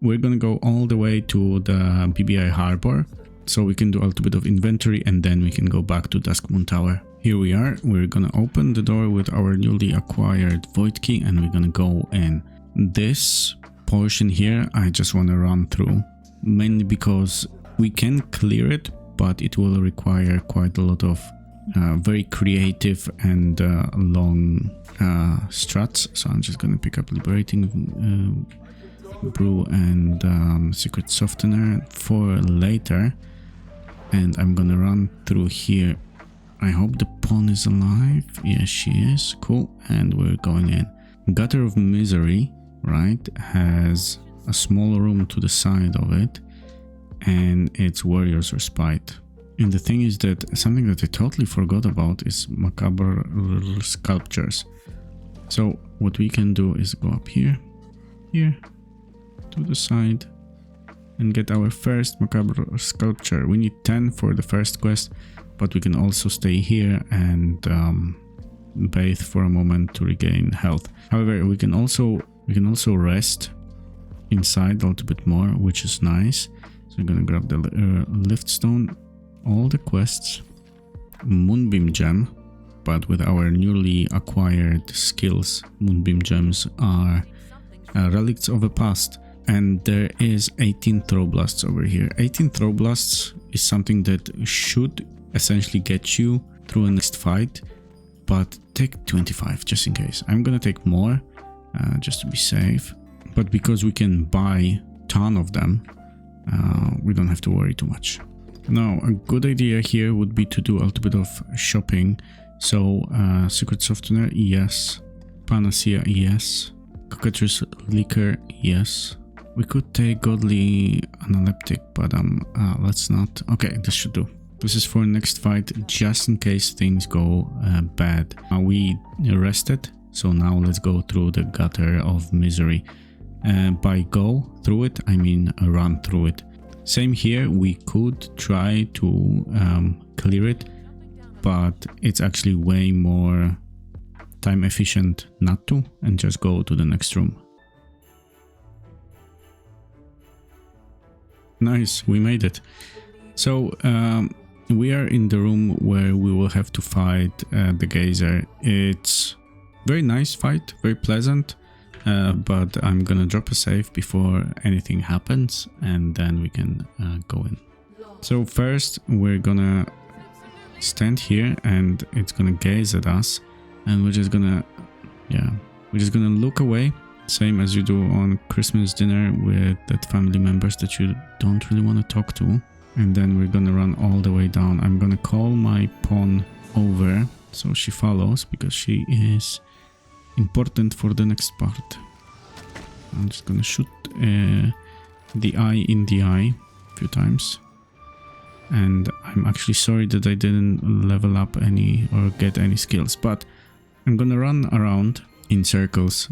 we're gonna go all the way to the BBI Harbor, so we can do a little bit of inventory and then we can go back to Duskmoon Tower. Here we are. We're gonna open the door with our newly acquired void key and we're gonna go in. This portion here I just want to run through, mainly because we can clear it, but it will require quite a lot of very creative and long struts. So I'm just gonna pick up Liberating Brew and Secret Softener for later, and I'm gonna run through here. I hope the pawn is alive. Yes, she is. Cool. And we're going in. Gutter of Misery, right, has a small room to the side of it, and it's Warrior's Respite. And the thing is that something that I totally forgot about is macabre sculptures. So what we can do is go up here, to the side, and get our first macabre sculpture. We need 10 for the first quest, but we can also stay here and bathe for a moment to regain health. However, we can also rest inside a little bit more, which is nice. So I'm gonna grab the lift stone, all the quests, Moonbeam Gem, but with our newly acquired skills, Moonbeam Gems are relics of the past. And there is 18 throw blasts over here. 18 throw blasts is something that should essentially get you through a next fight, but take 25 just in case. I'm gonna take more just to be safe, but because we can buy a ton of them, we don't have to worry too much. Now, a good idea here would be to do a little bit of shopping. So Secret Softener, yes. Panacea, yes. Cockatrice Liquor, yes. We could take Godly Analeptic, but let's not. Okay, this should do. This is for next fight, just in case things go bad. We rested, so now let's go through the Gutter of Misery. By go through it, I mean run through it. Same here, we could try to clear it, but it's actually way more time efficient not to, and just go to the next room. Nice, we made it. So we are in the room where we will have to fight the Geyser. It's very nice fight, very pleasant, but I'm gonna drop a save before anything happens and then we can go in. So first we're gonna stand here and it's gonna gaze at us, and we're just gonna look away, same as you do on Christmas dinner with that family members that you don't really want to talk to. And then we're gonna run all the way down. I'm gonna call my pawn over so she follows because she is important for the next part. I'm just gonna shoot the eye in the eye a few times. And I'm actually sorry that I didn't level up any or get any skills, but I'm gonna run around in circles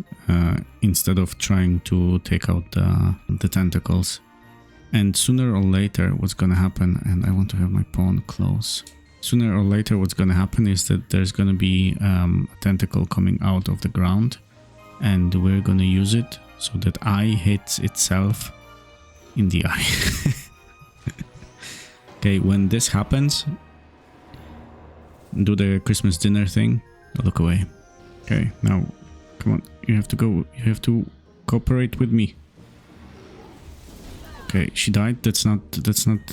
instead of trying to take out the tentacles. And sooner or later what's gonna happen, and I want to have my pawn close. Sooner or later what's gonna happen is that there's gonna be a tentacle coming out of the ground, and we're gonna use it so that eye hits itself in the eye. Okay, when this happens, do the Christmas dinner thing. Look away. Okay, now, come on. You have to go. You have to cooperate with me. Okay, she died. That's not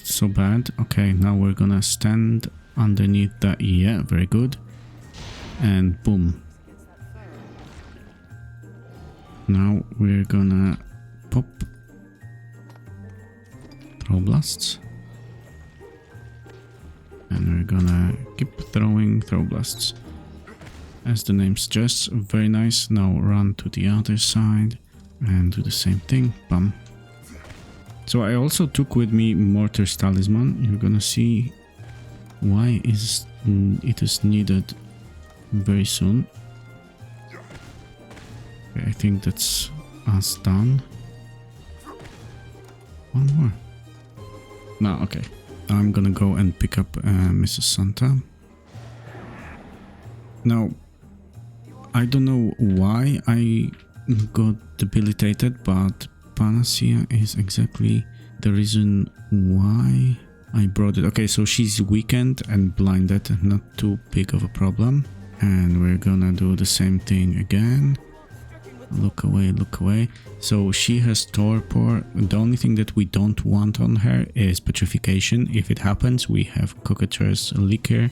so bad. Okay, now we're gonna stand underneath that. Yeah, very good. And boom. Now we're gonna pop throw blasts. And we're gonna keep throwing throw blasts. As the name suggests, very nice. Now run to the other side and do the same thing. Bam. So I also took with me Mortar's Talisman. You're gonna see why it is needed very soon. Okay, I think that's us done. One more. No, okay. I'm gonna go and pick up Mrs. Santa. Now, I don't know why I got debilitated, but Panacea is exactly the reason why I brought it. Okay, so she's weakened and blinded, not too big of a problem. And we're gonna do the same thing again. Look away, look away. So she has torpor. The only thing that we don't want on her is petrification. If it happens, we have Cockatre's Liquor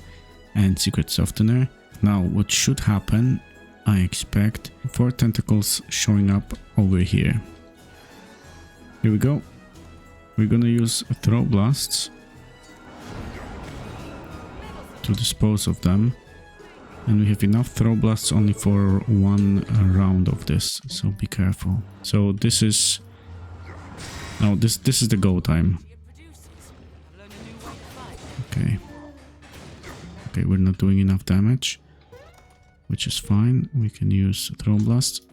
and Secret Softener. Now, what should happen, I expect 4 tentacles showing up over here. Here we go. We're gonna use throw blasts to dispose of them. And we have enough throw blasts only for 1 round of this, so be careful. So this is... No, this is the go time. Okay. Okay, we're not doing enough damage, which is fine. We can use throw blast.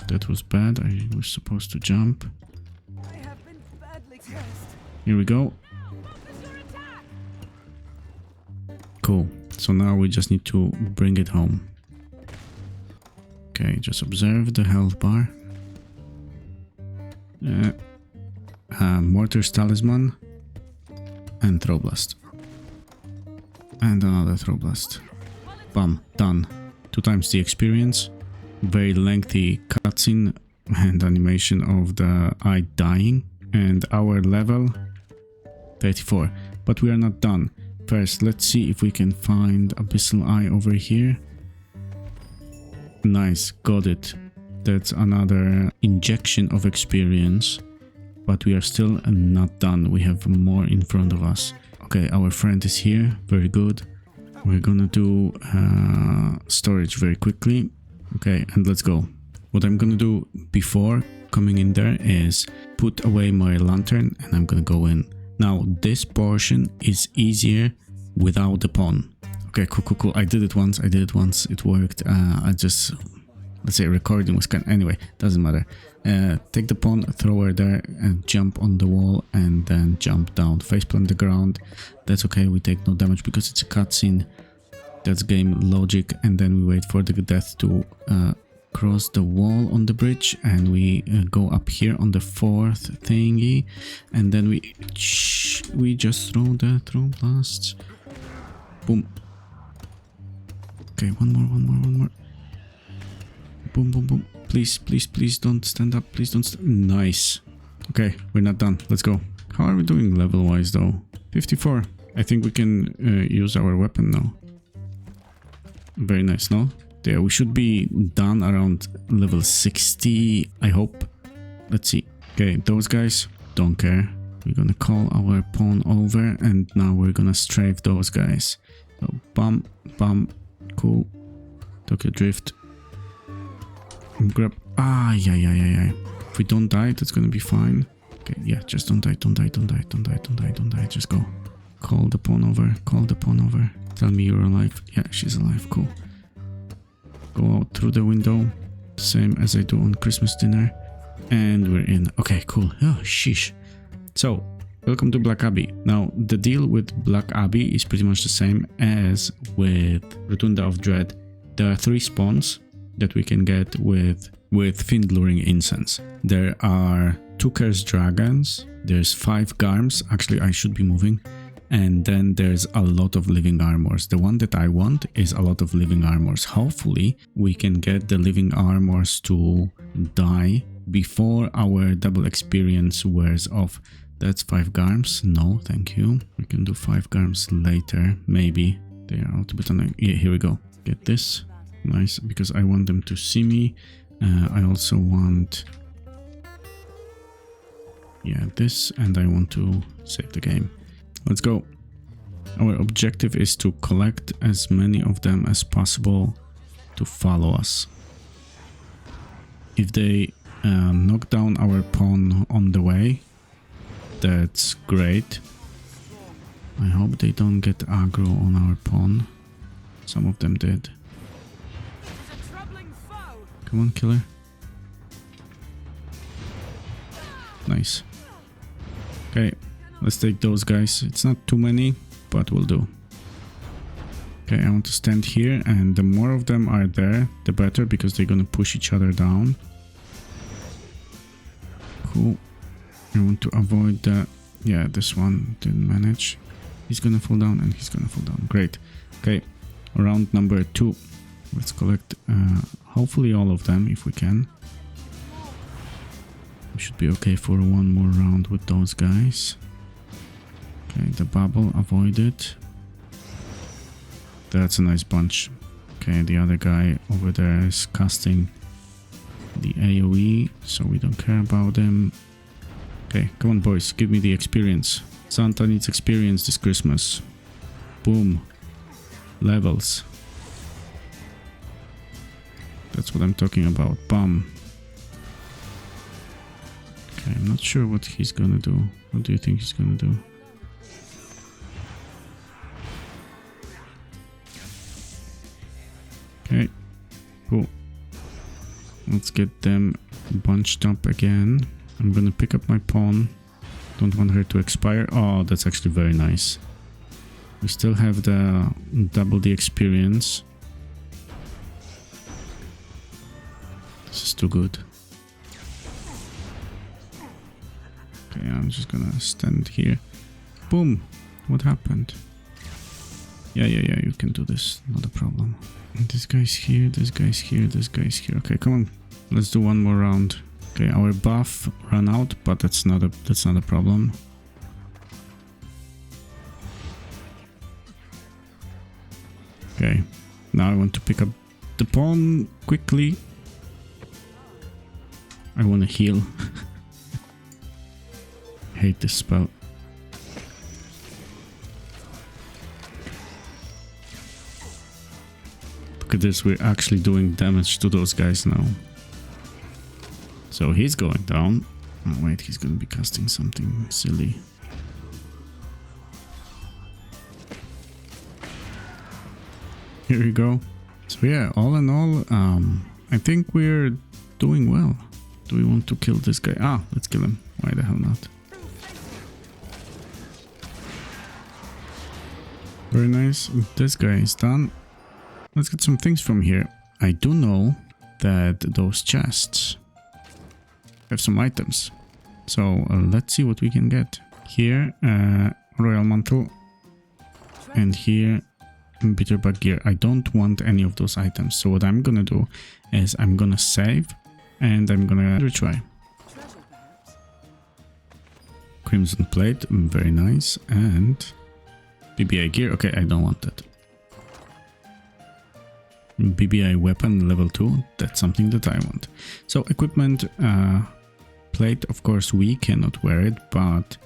That was bad. I was supposed to jump. Here we go. Cool. So now we just need to bring it home. Okay, just observe the health bar. Mortar's Talisman. And Throw Blast. And another Throw Blast. Bam, done. 2 times the experience. Very lengthy cutscene and animation of the eye dying. And our level 34. But we are not done. First, let's see if we can find Abyssal Eye over here. Nice, got it. That's another injection of experience. But we are still not done. We have more in front of us. Okay, our friend is here. Very good. We're gonna do storage very quickly. Okay, and let's go. What I'm gonna do before coming in there is put away my lantern and I'm gonna go in. Now, this portion is easier without the pawn. Okay, cool. I did it once. It worked. I just, let's say recording was kind of, anyway, doesn't matter. Take the pawn, throw her there and jump on the wall and then jump down. Faceplant the ground. That's okay, we take no damage because it's a cutscene. That's game logic. And then we wait for the death to cross the wall on the bridge and we go up here on the 4th thingy and then we just throw the throw blasts. Boom. Okay, one more. Boom. Please don't stand up. Please don't nice. Okay, we're not done. Let's go. How are we doing level wise though? 54. I think we can use our weapon now. Very nice, no? Yeah, we should be done around level 60, I hope. Let's see. Okay, those guys, don't care. We're gonna call our pawn over, and now we're gonna strafe those guys. So bum, bum, cool. Tokyo Drift. And grab. Ah, yeah. If we don't die, that's gonna be fine. Okay, yeah, just don't die. Just go. Call the pawn over. Tell me you're alive. Yeah, she's alive. Cool. Go out through the window. Same as I do on Christmas dinner. And we're in. Okay, cool. Oh, sheesh. So, welcome to Black Abbey. Now, the deal with Black Abbey is pretty much the same as with Rotunda of Dread. There are 3 spawns that we can get with Fiend-Luring Incense. There are 2 Cursed Dragons. There's 5 Garms. Actually, I should be moving. And then there's a lot of Living Armors. The one that I want is a lot of Living Armors. Hopefully, we can get the Living Armors to die before our double experience wears off. That's 5 Garms. No, thank you. We can do 5 Garms later. Maybe. They are out a bit annoying. Yeah, here we go. Get this. Nice, because I want them to see me. I also want... yeah, this. And I want to save the game. Let's go. Our objective is to collect as many of them as possible to follow us. If they knock down our pawn on the way, that's great. I hope they don't get aggro on our pawn. Some of them did. Come on, killer. Nice. Okay, let's take those guys. It's not too many, but we'll do. Okay, I want to stand here, and the more of them are there, the better, because they're gonna push each other down. Cool. I want to avoid the... yeah, this one didn't manage. He's gonna fall down, and he's gonna fall down. Great. Okay, round number 2. Let's collect hopefully all of them if we can. We should be okay for one more round with those guys. Okay, the bubble, avoid it. That's a nice bunch. Okay, the other guy over there is casting the AoE, so we don't care about him. Okay, come on boys, give me the experience. Santa needs experience this Christmas. Boom. Levels. That's what I'm talking about. Bum. Okay, I'm not sure what he's gonna do. What do you think he's gonna do? Okay, cool. Let's get them bunched up again. I'm gonna pick up my pawn. Don't want her to expire. Oh, that's actually very nice. We still have the double the experience. This is too good. Okay, I'm just gonna stand here. Boom! What happened? Yeah, you can do this. Not a problem. This guy's here, this guy's here, this guy's here. Okay, come on. Let's do one more round. Okay, our buff ran out, but that's not a problem. Okay, now I want to pick up the pawn quickly. I want to heal. Hate this spell. Look at this, we're actually doing damage to those guys now. So he's going down. Oh wait, he's gonna be casting something silly. Here we go. So yeah, all in all, I think we're doing well. Do we want to kill this guy? Ah, let's kill him. Why the hell not? Very nice. This guy is done. Let's get some things from here. I do know that those chests have some items. So let's see what we can get. Here, Royal Mantle. And here, Bitterbug Gear. I don't want any of those items. So what I'm gonna do is I'm gonna save. And I'm gonna retry. Crimson Plate, very nice. And BBI Gear, okay, I don't want that. BBI Weapon level 2, that's something that I want. So equipment, plate. Of course, we cannot wear it, but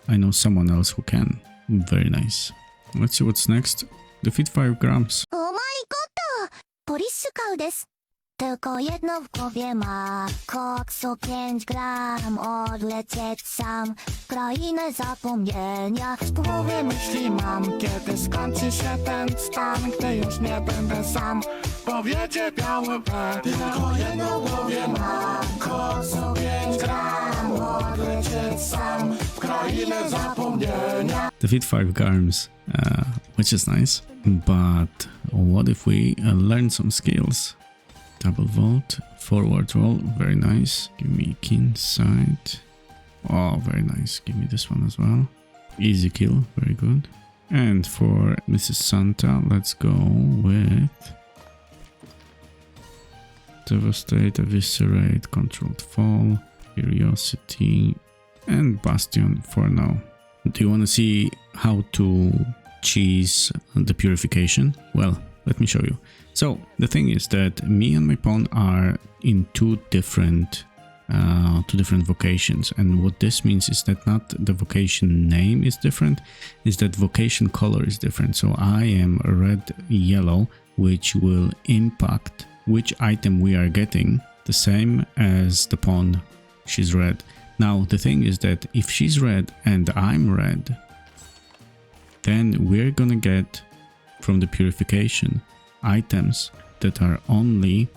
I know someone else who can. Very nice. Let's see what's next. Defeat 5 grams. お前ことポリッシュカウです Tylko jedno w głowie ma Koksu 5 gram Odlecieć sam W krainę zapomnienia W głowie myśli mam Kiedy skończy się ten stan Gdy już nie będę sam Powiedzie biały pet Tylko jedno w głowie ma Koksu 5 gram Odlecieć sam W krainę zapomnienia Defeat 5 grams, which is nice. But what if we learn some skills? Double vault, forward roll, very nice. Give me keen sight. Oh, very nice. Give me this one as well. Easy kill, very good. And for Mrs. Santa, let's go with Devastate, Eviscerate, Controlled Fall, Curiosity, and Bastion for now. Do you want to see how to cheese the purification? Well, let me show you. So the thing is that me and my pawn are in two different vocations, and what this means is that not the vocation name is different, is that vocation color is different. So I am red yellow, which will impact which item we are getting, the same as the pawn. She's red. Now the thing is that if she's red and I'm red, then we're gonna get from the purification items that are only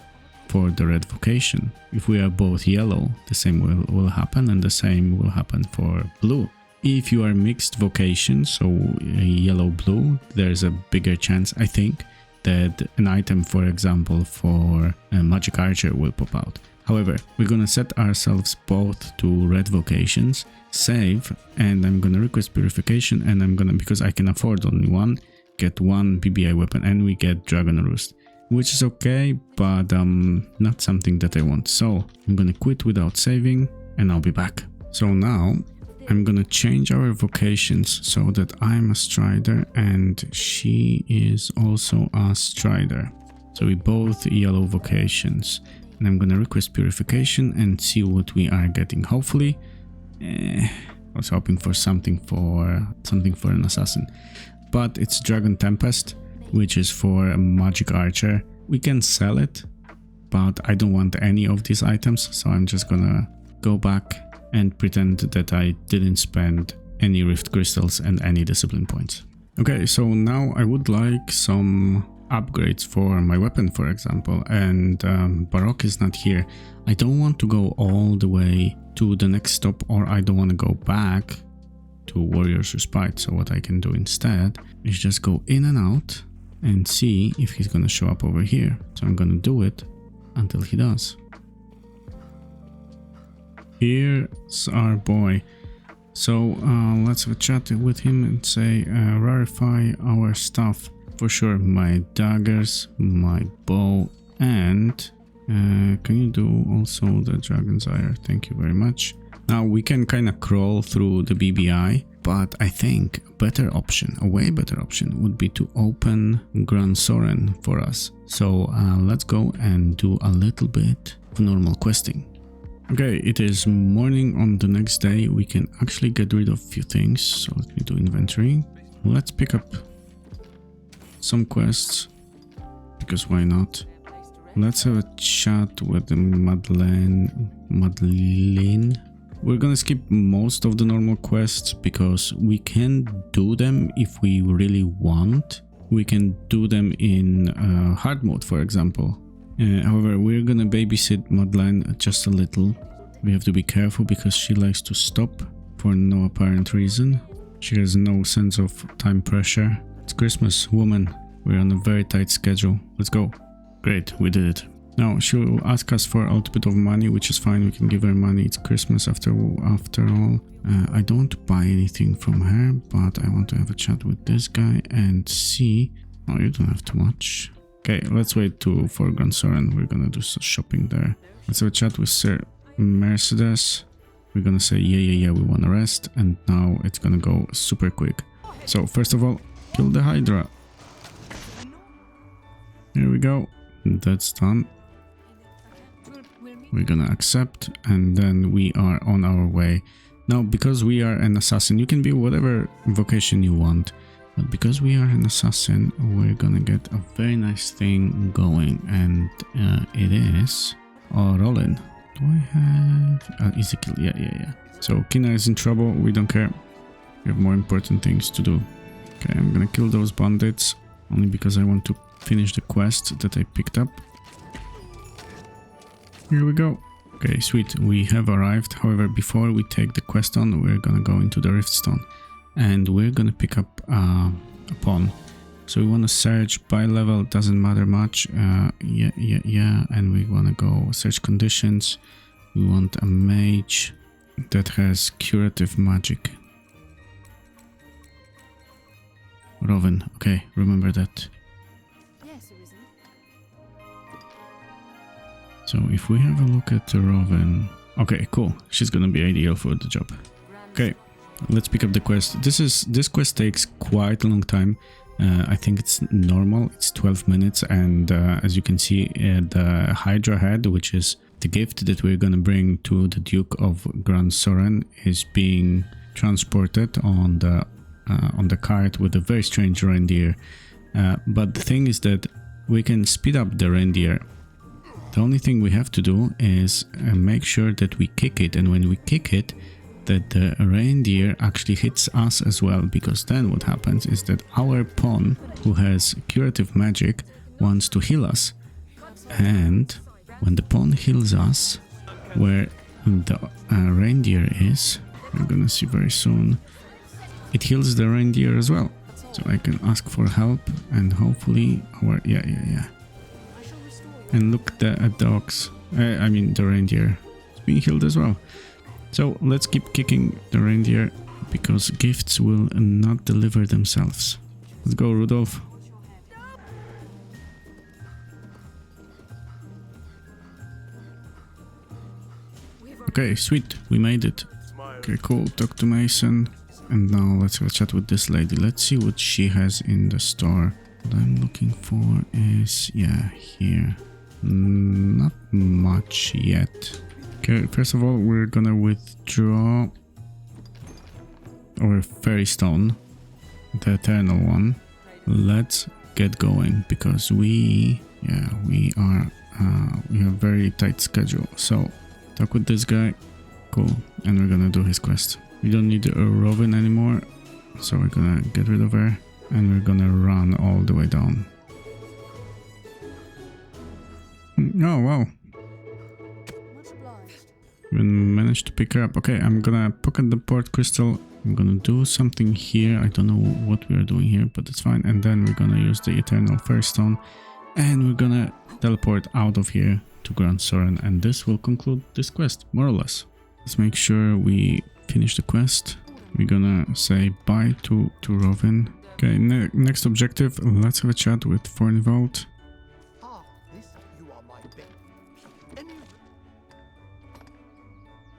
for the red vocation. If we are both yellow, the same will happen, and the same will happen for blue. If you are mixed vocation, so yellow-blue, there's a bigger chance, I think, that an item, for example, for a magic archer will pop out. However, we're gonna set ourselves both to red vocations, save, and I'm gonna request purification, and I'm gonna, because I can afford only one, get one BBI weapon, and we get Dragon Roost, which is okay, but not something that I want. So I'm gonna quit without saving, and I'll be back. So now I'm gonna change our vocations so that I'm a strider and she is also a strider. So we both yellow vocations. And I'm gonna request purification and see what we are getting. Hopefully, I was hoping for something for an assassin, but it's Dragon Tempest, which is for a magic archer. We can sell it, but I don't want any of these items, so I'm just gonna go back and pretend that I didn't spend any rift crystals and any discipline points. Okay, so now I would like some upgrades for my weapon, for example, and Baroque is not here. I don't want to go all the way to the next stop, or I don't want to go back to Warrior's Respite. So what I can do instead is just go in and out and see if he's gonna show up over here. So I'm gonna do it until he does. Here's our boy. So let's have a chat with him and say rarify our stuff. For sure, my daggers, my bow, and can you do also the Dragon's Ire? Thank you very much. Now we can kind of crawl through the BBI, but I think a better option, a way better option, would be to open Gran Soren for us. So let's go and do a little bit of normal questing. Okay, it is morning on the next day. We can actually get rid of a few things. So let me do inventory. Let's pick up some quests, because why not? Let's have a chat with Madeleine. We're gonna skip most of the normal quests because we can do them if we really want. We can do them in hard mode, for example. However, we're gonna babysit Madeleine just a little. We have to be careful because she likes to stop for no apparent reason. She has no sense of time pressure. It's Christmas, woman. We're on a very tight schedule. Let's go. Great, we did it. Now, she'll ask us for a little bit of money, which is fine. We can give her money. It's Christmas after all. I don't want to buy anything from her, but I want to have a chat with this guy and see. Oh, you don't have too much. Okay, let's wait for Gran Soren. We're gonna do some shopping there. Let's have a chat with Sir Mercedes. We're gonna say, yeah, we want to rest. And now it's gonna go super quick. So, first of all, kill the Hydra. Here we go. That's done. We're gonna accept, and then we are on our way. Now, because we are an assassin, you can be whatever vocation you want, but because we are an assassin, we're gonna get a very nice thing going, and it is Rollin. Do I have Ezekiel? Yeah. So Kina is in trouble. We don't care. We have more important things to do. Okay, I'm gonna kill those bandits only because I want to finish the quest that I picked up. Here we go. Okay, sweet. We have arrived. However, before we take the quest on, we're gonna go into the Riftstone, and we're gonna pick up a pawn. So we want to search by level. Doesn't matter much. Yeah. And we want to go search conditions. We want a mage that has curative magic. Roven. Okay, remember that. Yes, Arisen. So if we have a look at Roven... Okay, cool. She's gonna be ideal for the job. Okay, let's pick up the quest. This quest takes quite a long time. I think it's normal. It's 12 minutes, and as you can see, the Hydra head, which is the gift that we're gonna bring to the Duke of Grand Soren, is being transported on the cart with a very strange reindeer. But the thing is that we can speed up the reindeer. The only thing we have to do is make sure that we kick it, and when we kick it, that the reindeer actually hits us as well, because then what happens is that our pawn, who has curative magic, wants to heal us, and when the pawn heals us, where the reindeer is, we're gonna see very soon, it heals the reindeer as well. So I can ask for help, and hopefully our... Yeah. And look at the ox, I mean the reindeer, it's being healed as well. So let's keep kicking the reindeer, because gifts will not deliver themselves. Let's go, Rudolph. Okay, sweet, we made it. Okay, cool, talk to Mason. And now let's have a chat with this lady. Let's see what she has in the store. What I'm looking for is, yeah, here. Not much yet. Okay, first of all, we're gonna withdraw our fairy stone, the eternal one. Let's get going, because we have very tight schedule. So talk with this guy, cool, and we're gonna do his quest. We don't need a Roven anymore, so we're gonna get rid of her, and we're gonna run all the way down. Oh wow. Even managed to pick her up. Okay, I'm gonna pocket the port crystal. I'm gonna do something here. I don't know what we are doing here, but it's fine. And then we're gonna use the eternal fairy stone, and we're gonna teleport out of here to Grand Soren, and this will conclude this quest, more or less. Let's make sure we finish the quest. We're gonna say bye to Roven. Okay, next objective. Let's have a chat with Fornivold.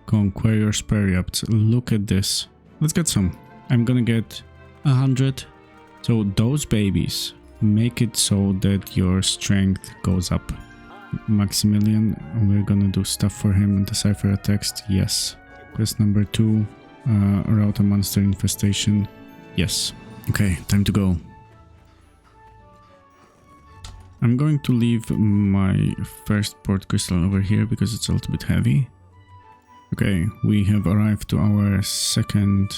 Conquer your Speriaps. Look at this. Let's get some. I'm gonna get 100. So those babies make it so that your strength goes up. Maximilian, we're gonna do stuff for him and decipher a text. Yes. Quest number 2. Route a monster infestation. Yes. Okay, time to go. I'm going to leave my first port crystal over here because it's a little bit heavy. Okay, we have arrived to our second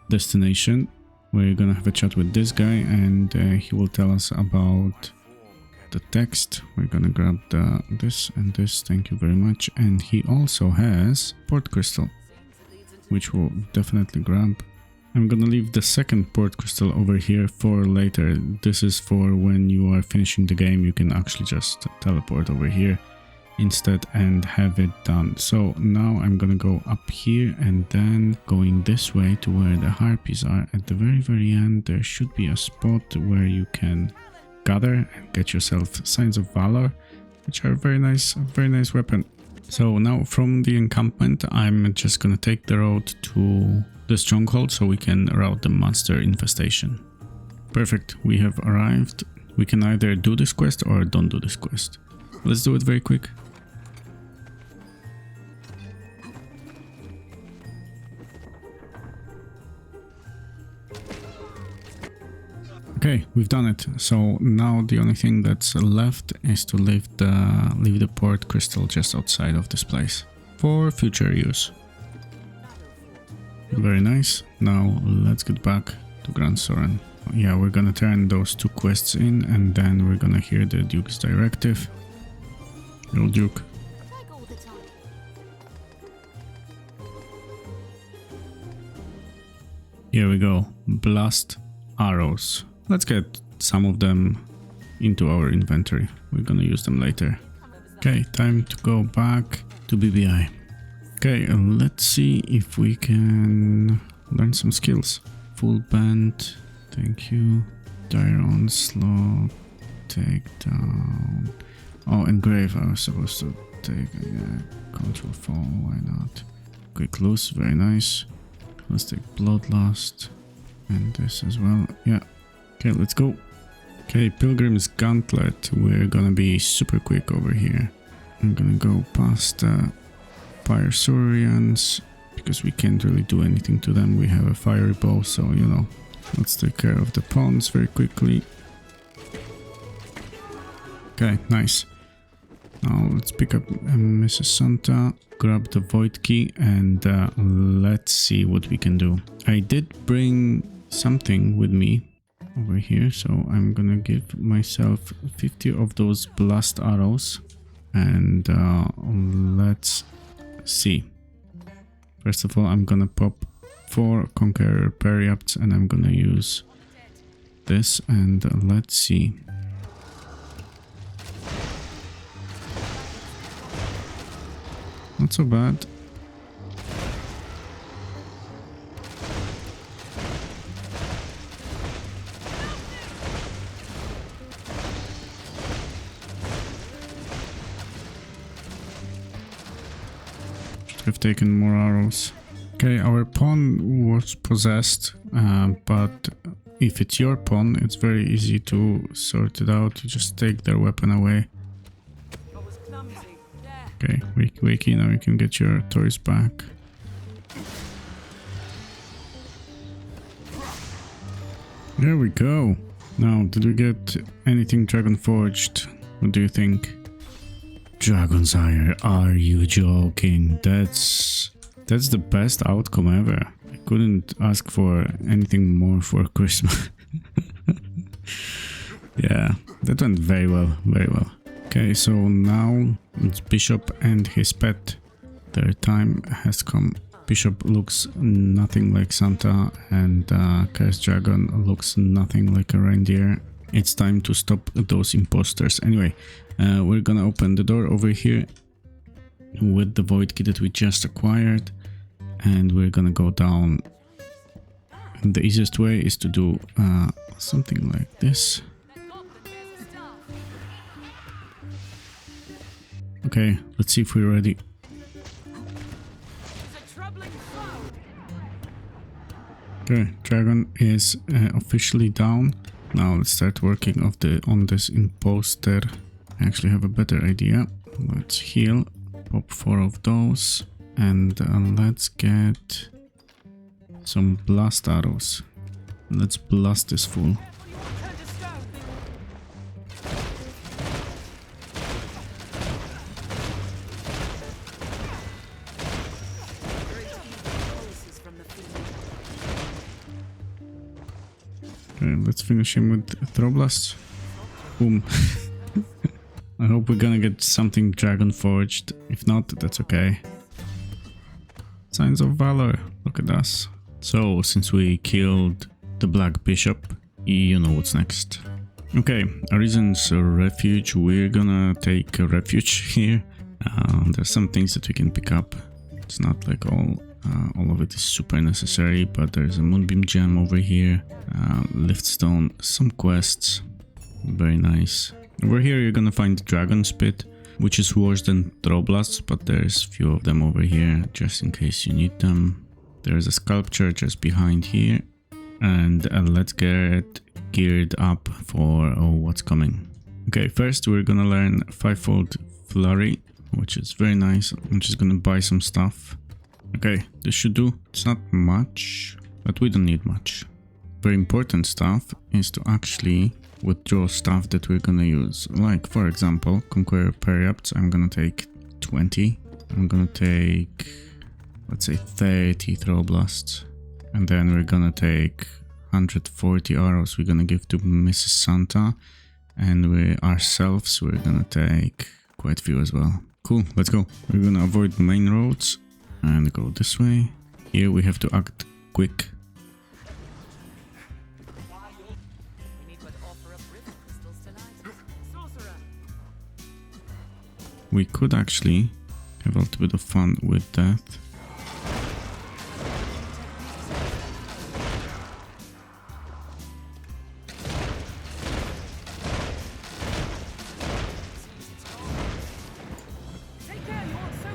destination. We're gonna have a chat with this guy, and he will tell us about the text. We're gonna grab this and this, thank you very much. And he also has port crystal, which we'll definitely grab. I'm gonna leave the second port crystal over here for later. This is for when you are finishing the game, you can actually just teleport over here instead and have it done. So now I'm gonna go up here, and then going this way to where the harpies are. At the very end there should be a spot where you can gather and get yourself signs of valor, which are very nice weapon. So now from the encampment I'm just gonna take the road to the stronghold so we can rout the monster infestation. Perfect, we have arrived. We can either do this quest or don't do this quest. Let's do it very quick. we've done it. So now the only thing that's left is to leave the port crystal just outside of this place for future use. Very nice. Now let's get back to Grand Soren. Yeah, we're gonna turn those 2 quests in, and then we're gonna hear the Duke's directive. Yo, Duke. Take all the time. Here we go. Blast arrows. Let's get some of them into our inventory. We're gonna use them later. Okay, time to go back to BBI. Okay, let's see if we can learn some skills. Full bend, thank you. Dire onslaught, takedown. Oh, engrave, I was supposed to take, control fall, why not? Quick loose, very nice. Let's take bloodlust, and this as well, yeah. Okay, let's go. Okay, Pilgrim's Gauntlet, we're gonna be super quick over here. I'm gonna go past Pyrosaurians, because we can't really do anything to them. We have a fiery bow, so you know. Let's take care of the pawns very quickly. Okay, nice. Now let's pick up Mrs. Santa, grab the void key, and let's see what we can do. I did bring something with me over here, so I'm gonna give myself 50 of those blast arrows, and let's see. First of all, I'm gonna pop 4 Conqueror Periapts, and I'm gonna use this, and let's see. Not so bad. Have taken more arrows. Okay, our pawn was possessed, but if it's your pawn, it's very easy to sort it out. You just take their weapon away. Okay, wakey, now you can get your toys back. There we go. Now, did we get anything Dragon Forged? What do you think? Dragonsire, are you joking? That's the best outcome ever. I couldn't ask for anything more for Christmas. Yeah, that went very well, very well. Okay, so now it's Bishop and his pet. Their time has come. Bishop looks nothing like Santa, and Cursed Dragon looks nothing like a reindeer. It's time to stop those imposters. Anyway, we're gonna open the door over here with the void key that we just acquired, and we're gonna go down. And the easiest way is to do something like this. Okay, let's see if we're ready. Okay, Dragon is officially down. Now let's start working on this imposter. I actually have a better idea. Let's heal, pop 4 of those, and let's get some blast arrows. Let's blast this fool. Okay, let's finish him with throw blast. Boom. I hope we're gonna get something Dragon Forged. If not, that's okay. Signs of Valor. Look at us. So, since we killed the Black Bishop, you know what's next. Okay, Arisen's refuge. We're gonna take a refuge here. There's some things that we can pick up. It's not like all of it is super necessary, but there's a Moonbeam Gem over here, Liftstone, some quests, very nice. Over here you're gonna find Dragon Spit, which is worse than Throw Blasts, but there's few of them over here, just in case you need them. There's a Sculpture just behind here, and let's get geared up for what's coming. Okay, first we're gonna learn Fivefold Flurry, which is very nice. I'm just gonna buy some stuff. Okay, this should do. It's not much, but we don't need much. very important stuff is to actually withdraw stuff that we're gonna use. Like, for example, Conqueror Periapts, I'm gonna take 20. I'm gonna take, let's say, 30 Throw Blasts. And then we're gonna take 140 arrows we're gonna give to Mrs. Santa. And we ourselves, we're gonna take quite a few as well. Cool, let's go. We're gonna avoid main roads and go this way. Here we have to act quick. We could actually have a little bit of fun with that.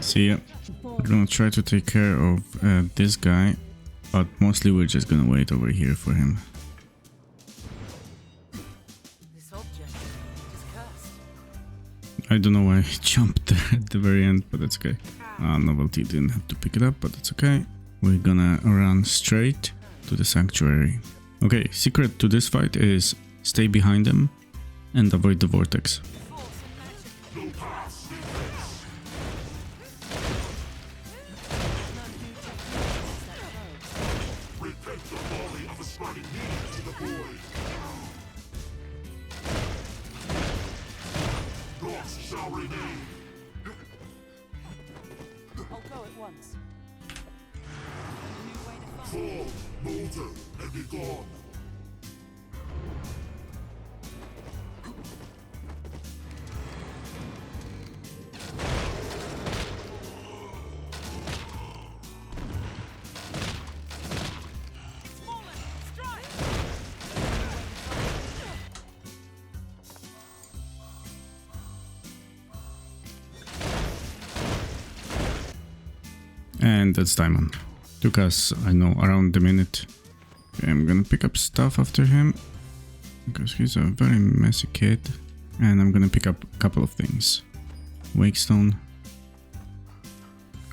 See ya. We're gonna try to take care of this guy, but mostly we're just gonna wait over here for him. This object is cursed. I don't know why I jumped there at the very end, but that's okay. Novelty didn't have to pick it up, but that's okay. We're gonna run straight to the sanctuary. Okay, secret to this fight is stay behind them and avoid the vortex. I'll go at once. And that's Diamond. Took us, I know, around a minute. Okay, I'm gonna pick up stuff after him, because he's a very messy kid. And I'm gonna pick up a couple of things. Wakestone.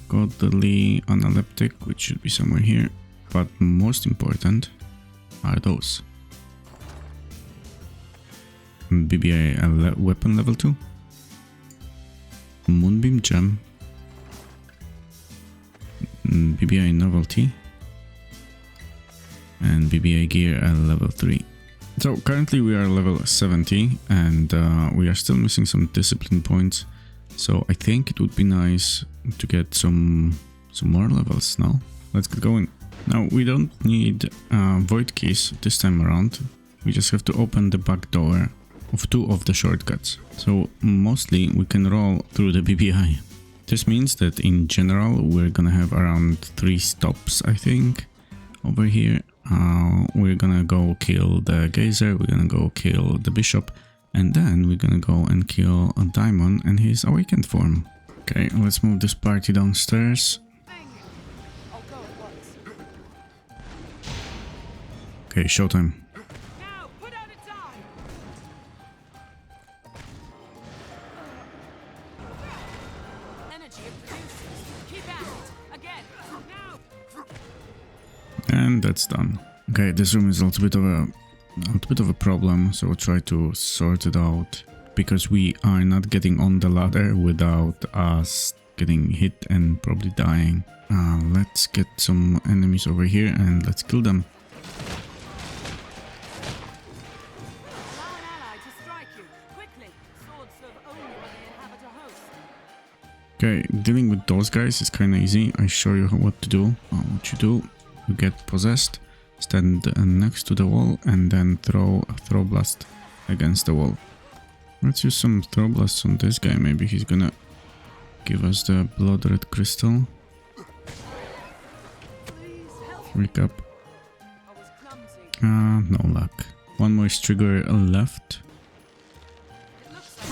Godly Analeptic, which should be somewhere here. But most important are those. BBA weapon level 2. Moonbeam Gem. BBA Novelty. And BBA Gear at level 3. So currently we are level 70 and we are still missing some discipline points. So I think it would be nice to get some more levels now. Let's get going. Now we don't need void keys this time around. We just have to open the back door of 2 of the shortcuts. So mostly we can roll through the BBI. This means that in general we're gonna have around 3 stops, I think, over here. We're gonna go kill the Gazer, we're gonna go kill the Bishop, and then we're gonna go and kill a Daimon and his awakened form. Okay, let's move this party downstairs. I'll go at once. Okay, showtime. Now, put out a time. Energy it produces. Keep at it. Again. Now. And that's done. Okay, this room is a little bit of a problem, so we'll try to sort it out, because we are not getting on the ladder without us getting hit and probably dying. Let's get some enemies over here and let's kill them. Allow an ally to strike you. Quickly. Swords serve only when they inhabit a host. Okay, dealing with those guys is kind of easy. I show you what to do. What you do, you get possessed, stand next to the wall, and then throw a throw blast against the wall. Let's use some throw blasts on this guy. Maybe he's gonna give us the blood red crystal. Recap. I was clumsy. No luck. One more trigger left. It looks like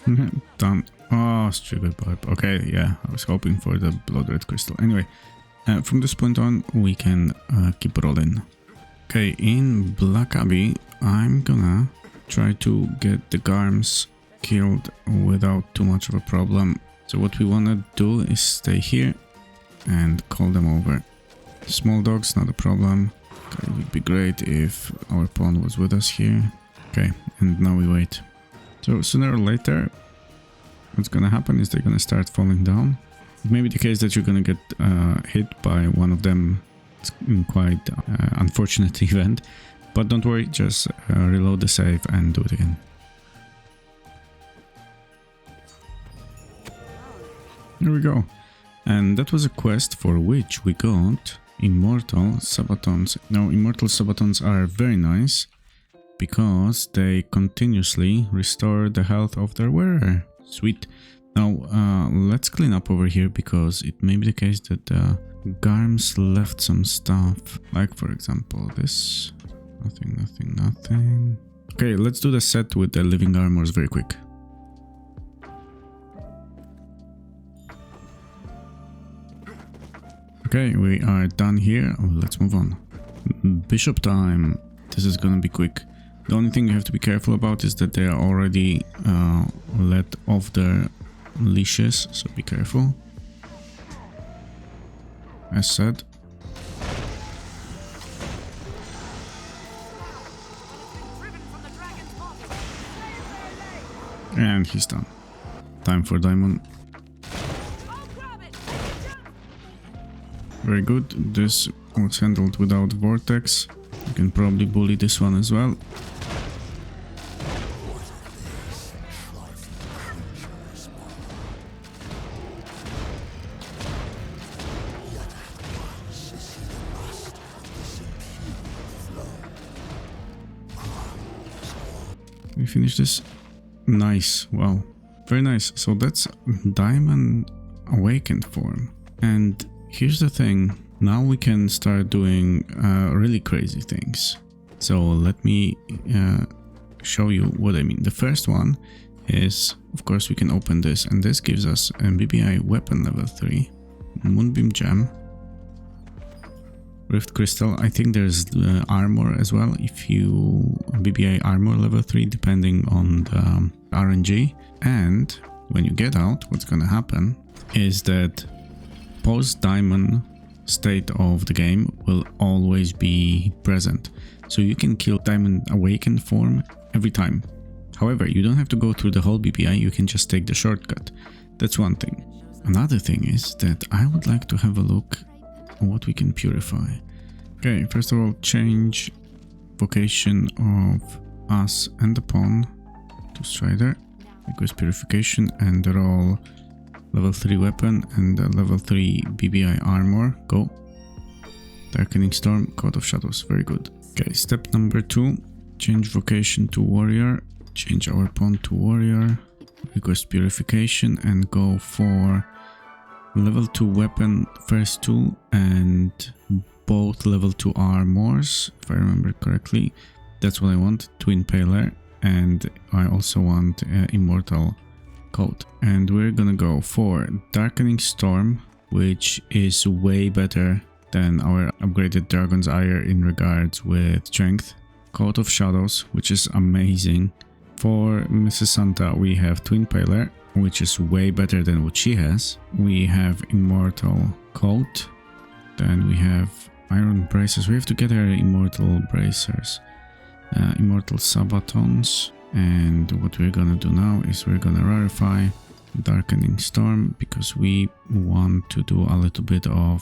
you've done that. Done. Oh, trigger barb. Okay, yeah, I was hoping for the blood red crystal. Anyway, from this point on, we can keep rolling. Okay, in Black Abbey, I'm gonna try to get the Garms killed without too much of a problem. So what we wanna do is stay here and call them over. Small dogs, not a problem. Okay, it would be great if our pawn was with us here. Okay, and now we wait. So sooner or later, what's gonna happen is they're gonna start falling down. It may be the case that you're gonna get hit by one of them. It's quite unfortunate event, but don't worry, just reload the save and do it again. There we go. And that was a quest for which we got Immortal Sabatons. Now, Immortal Sabatons are very nice because they continuously restore the health of their wearer. Sweet. Now, let's clean up over here because it may be the case that Garms left some stuff. Like, for example, this. Nothing, nothing, nothing. Okay, let's do the set with the living armors very quick. Okay, we are done here. Let's move on. Bishop time. This is gonna be quick. The only thing you have to be careful about is that they are already let off their leashes, so be careful. As said. And he's done. Time for diamond. Very good. This was handled without vortex. You can probably bully this one as well. We finish this. Nice. Wow. Very nice. So that's Diamond Awakened form. And here's the thing. Now we can start doing really crazy things. So let me show you what I mean. The first one is, of course, we can open this, and this gives us a BBI weapon level 3, Moonbeam Gem, Rift Crystal. I think there's armor as well, if you BBI armor level 3 depending on the RNG. And when you get out, what's gonna happen is that post diamond state of the game will always be present, so you can kill Diamond Awakened form every time. However, you don't have to go through the whole BBI, you can just take the shortcut. That's one thing. Another thing is that I would like to have a look at what we can purify. Okay, first of all, change vocation of us and the pawn to Strider. Request purification, and they're all level 3 weapon and level 3 BBI armor. Go. Darkening Storm, Coat of Shadows. Very good. Okay, step number 2. Change vocation to warrior. Change our pawn to warrior. Request purification and go for level 2 weapon first 2 and both level 2 armors, if I remember correctly. That's what I want. Twin Paler, and I also want Immortal Coat. And we're gonna go for Darkening Storm, which is way better than our upgraded Dragon's Ire in regards with strength. Coat of Shadows, which is amazing. For Mrs. Santa, we have Twin Paler, which is way better than what she has. We have Immortal Coat. Then we have Iron Bracers. We have to get her Immortal Bracers. Immortal Sabatons. And what we're gonna do now is we're gonna rarefy Darkening Storm because we want to do a little bit of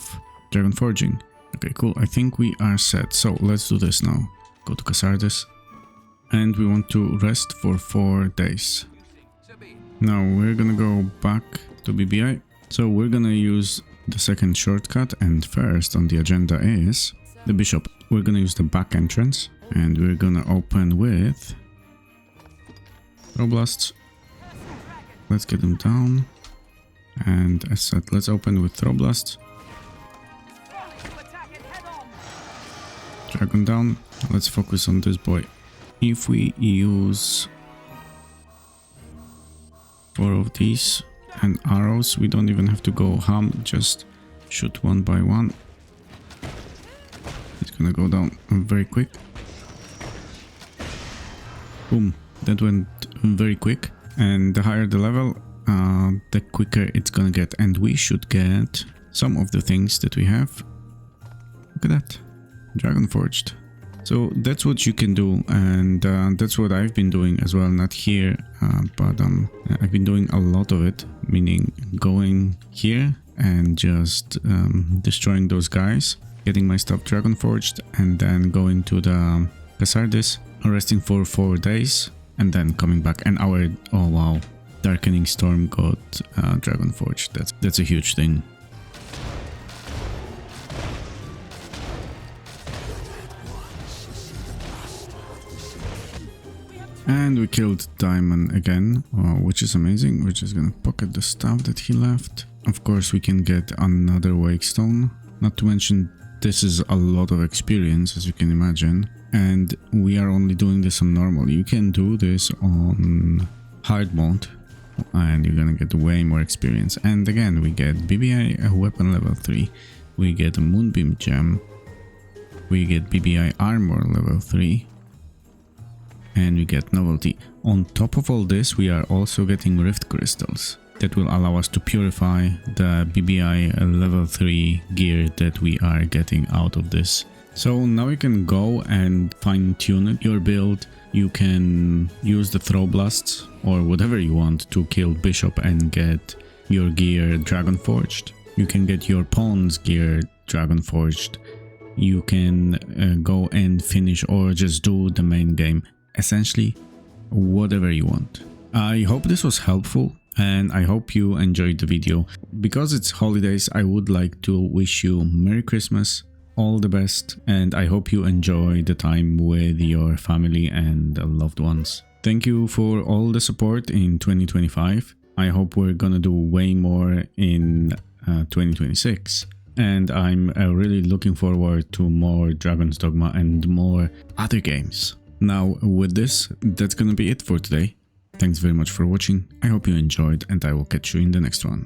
Dragon Forging. Okay, cool. I think we are set. So let's do this now. Go to Casardes. And we want to rest for 4 days. Now we're gonna go back to BBI. So we're gonna use the second shortcut, and first on the agenda is the Bishop. We're gonna use the back entrance, and we're gonna open with Throw Blasts. Let's get them down. And as said, let's open with Throw Blasts. Dragon down. Let's focus on this boy. If we use 4 of these and arrows, we don't even have to go ham, just shoot one by one. It's gonna go down very quick. Boom, that went very quick. And the higher the level, the quicker it's gonna get. And we should get some of the things that we have. Look at that. Dragon Forged. So that's what you can do, and that's what I've been doing as well. Not here, but I've been doing a lot of it, meaning going here and just destroying those guys, getting my stuff Dragon Forged, and then going to the Casardis, resting for 4 days, and then coming back. And our, oh wow, Darkening Storm got Dragon Forged. That's a huge thing. And we killed Diamond again, which is amazing. We're just gonna pocket the stuff that he left. Of course, we can get another Wake Stone. Not to mention, this is a lot of experience, as you can imagine. And we are only doing this on normal. You can do this on hard mode, and you're gonna get way more experience. And again, we get BBI weapon level 3. We get a Moonbeam Gem. We get BBI armor level 3. And we get novelty. On top of all this, we are also getting rift crystals that will allow us to purify the BBI level 3 gear that we are getting out of this. So now you can go and fine tune your build. You can use the throw blasts or whatever you want to kill Bishop and get your gear Dragon Forged. You can get your pawn's gear Dragon Forged. You can go and finish or just do the main game. Essentially, whatever you want. I hope this was helpful, and I hope you enjoyed the video. Because it's holidays, I would like to wish you Merry Christmas, all the best, and I hope you enjoy the time with your family and loved ones. Thank you for all the support in 2025. I hope we're gonna do way more in 2026. And I'm really looking forward to more Dragon's Dogma and more other games. Now, with this, that's gonna be it for today. Thanks very much for watching. I hope you enjoyed, and I will catch you in the next one.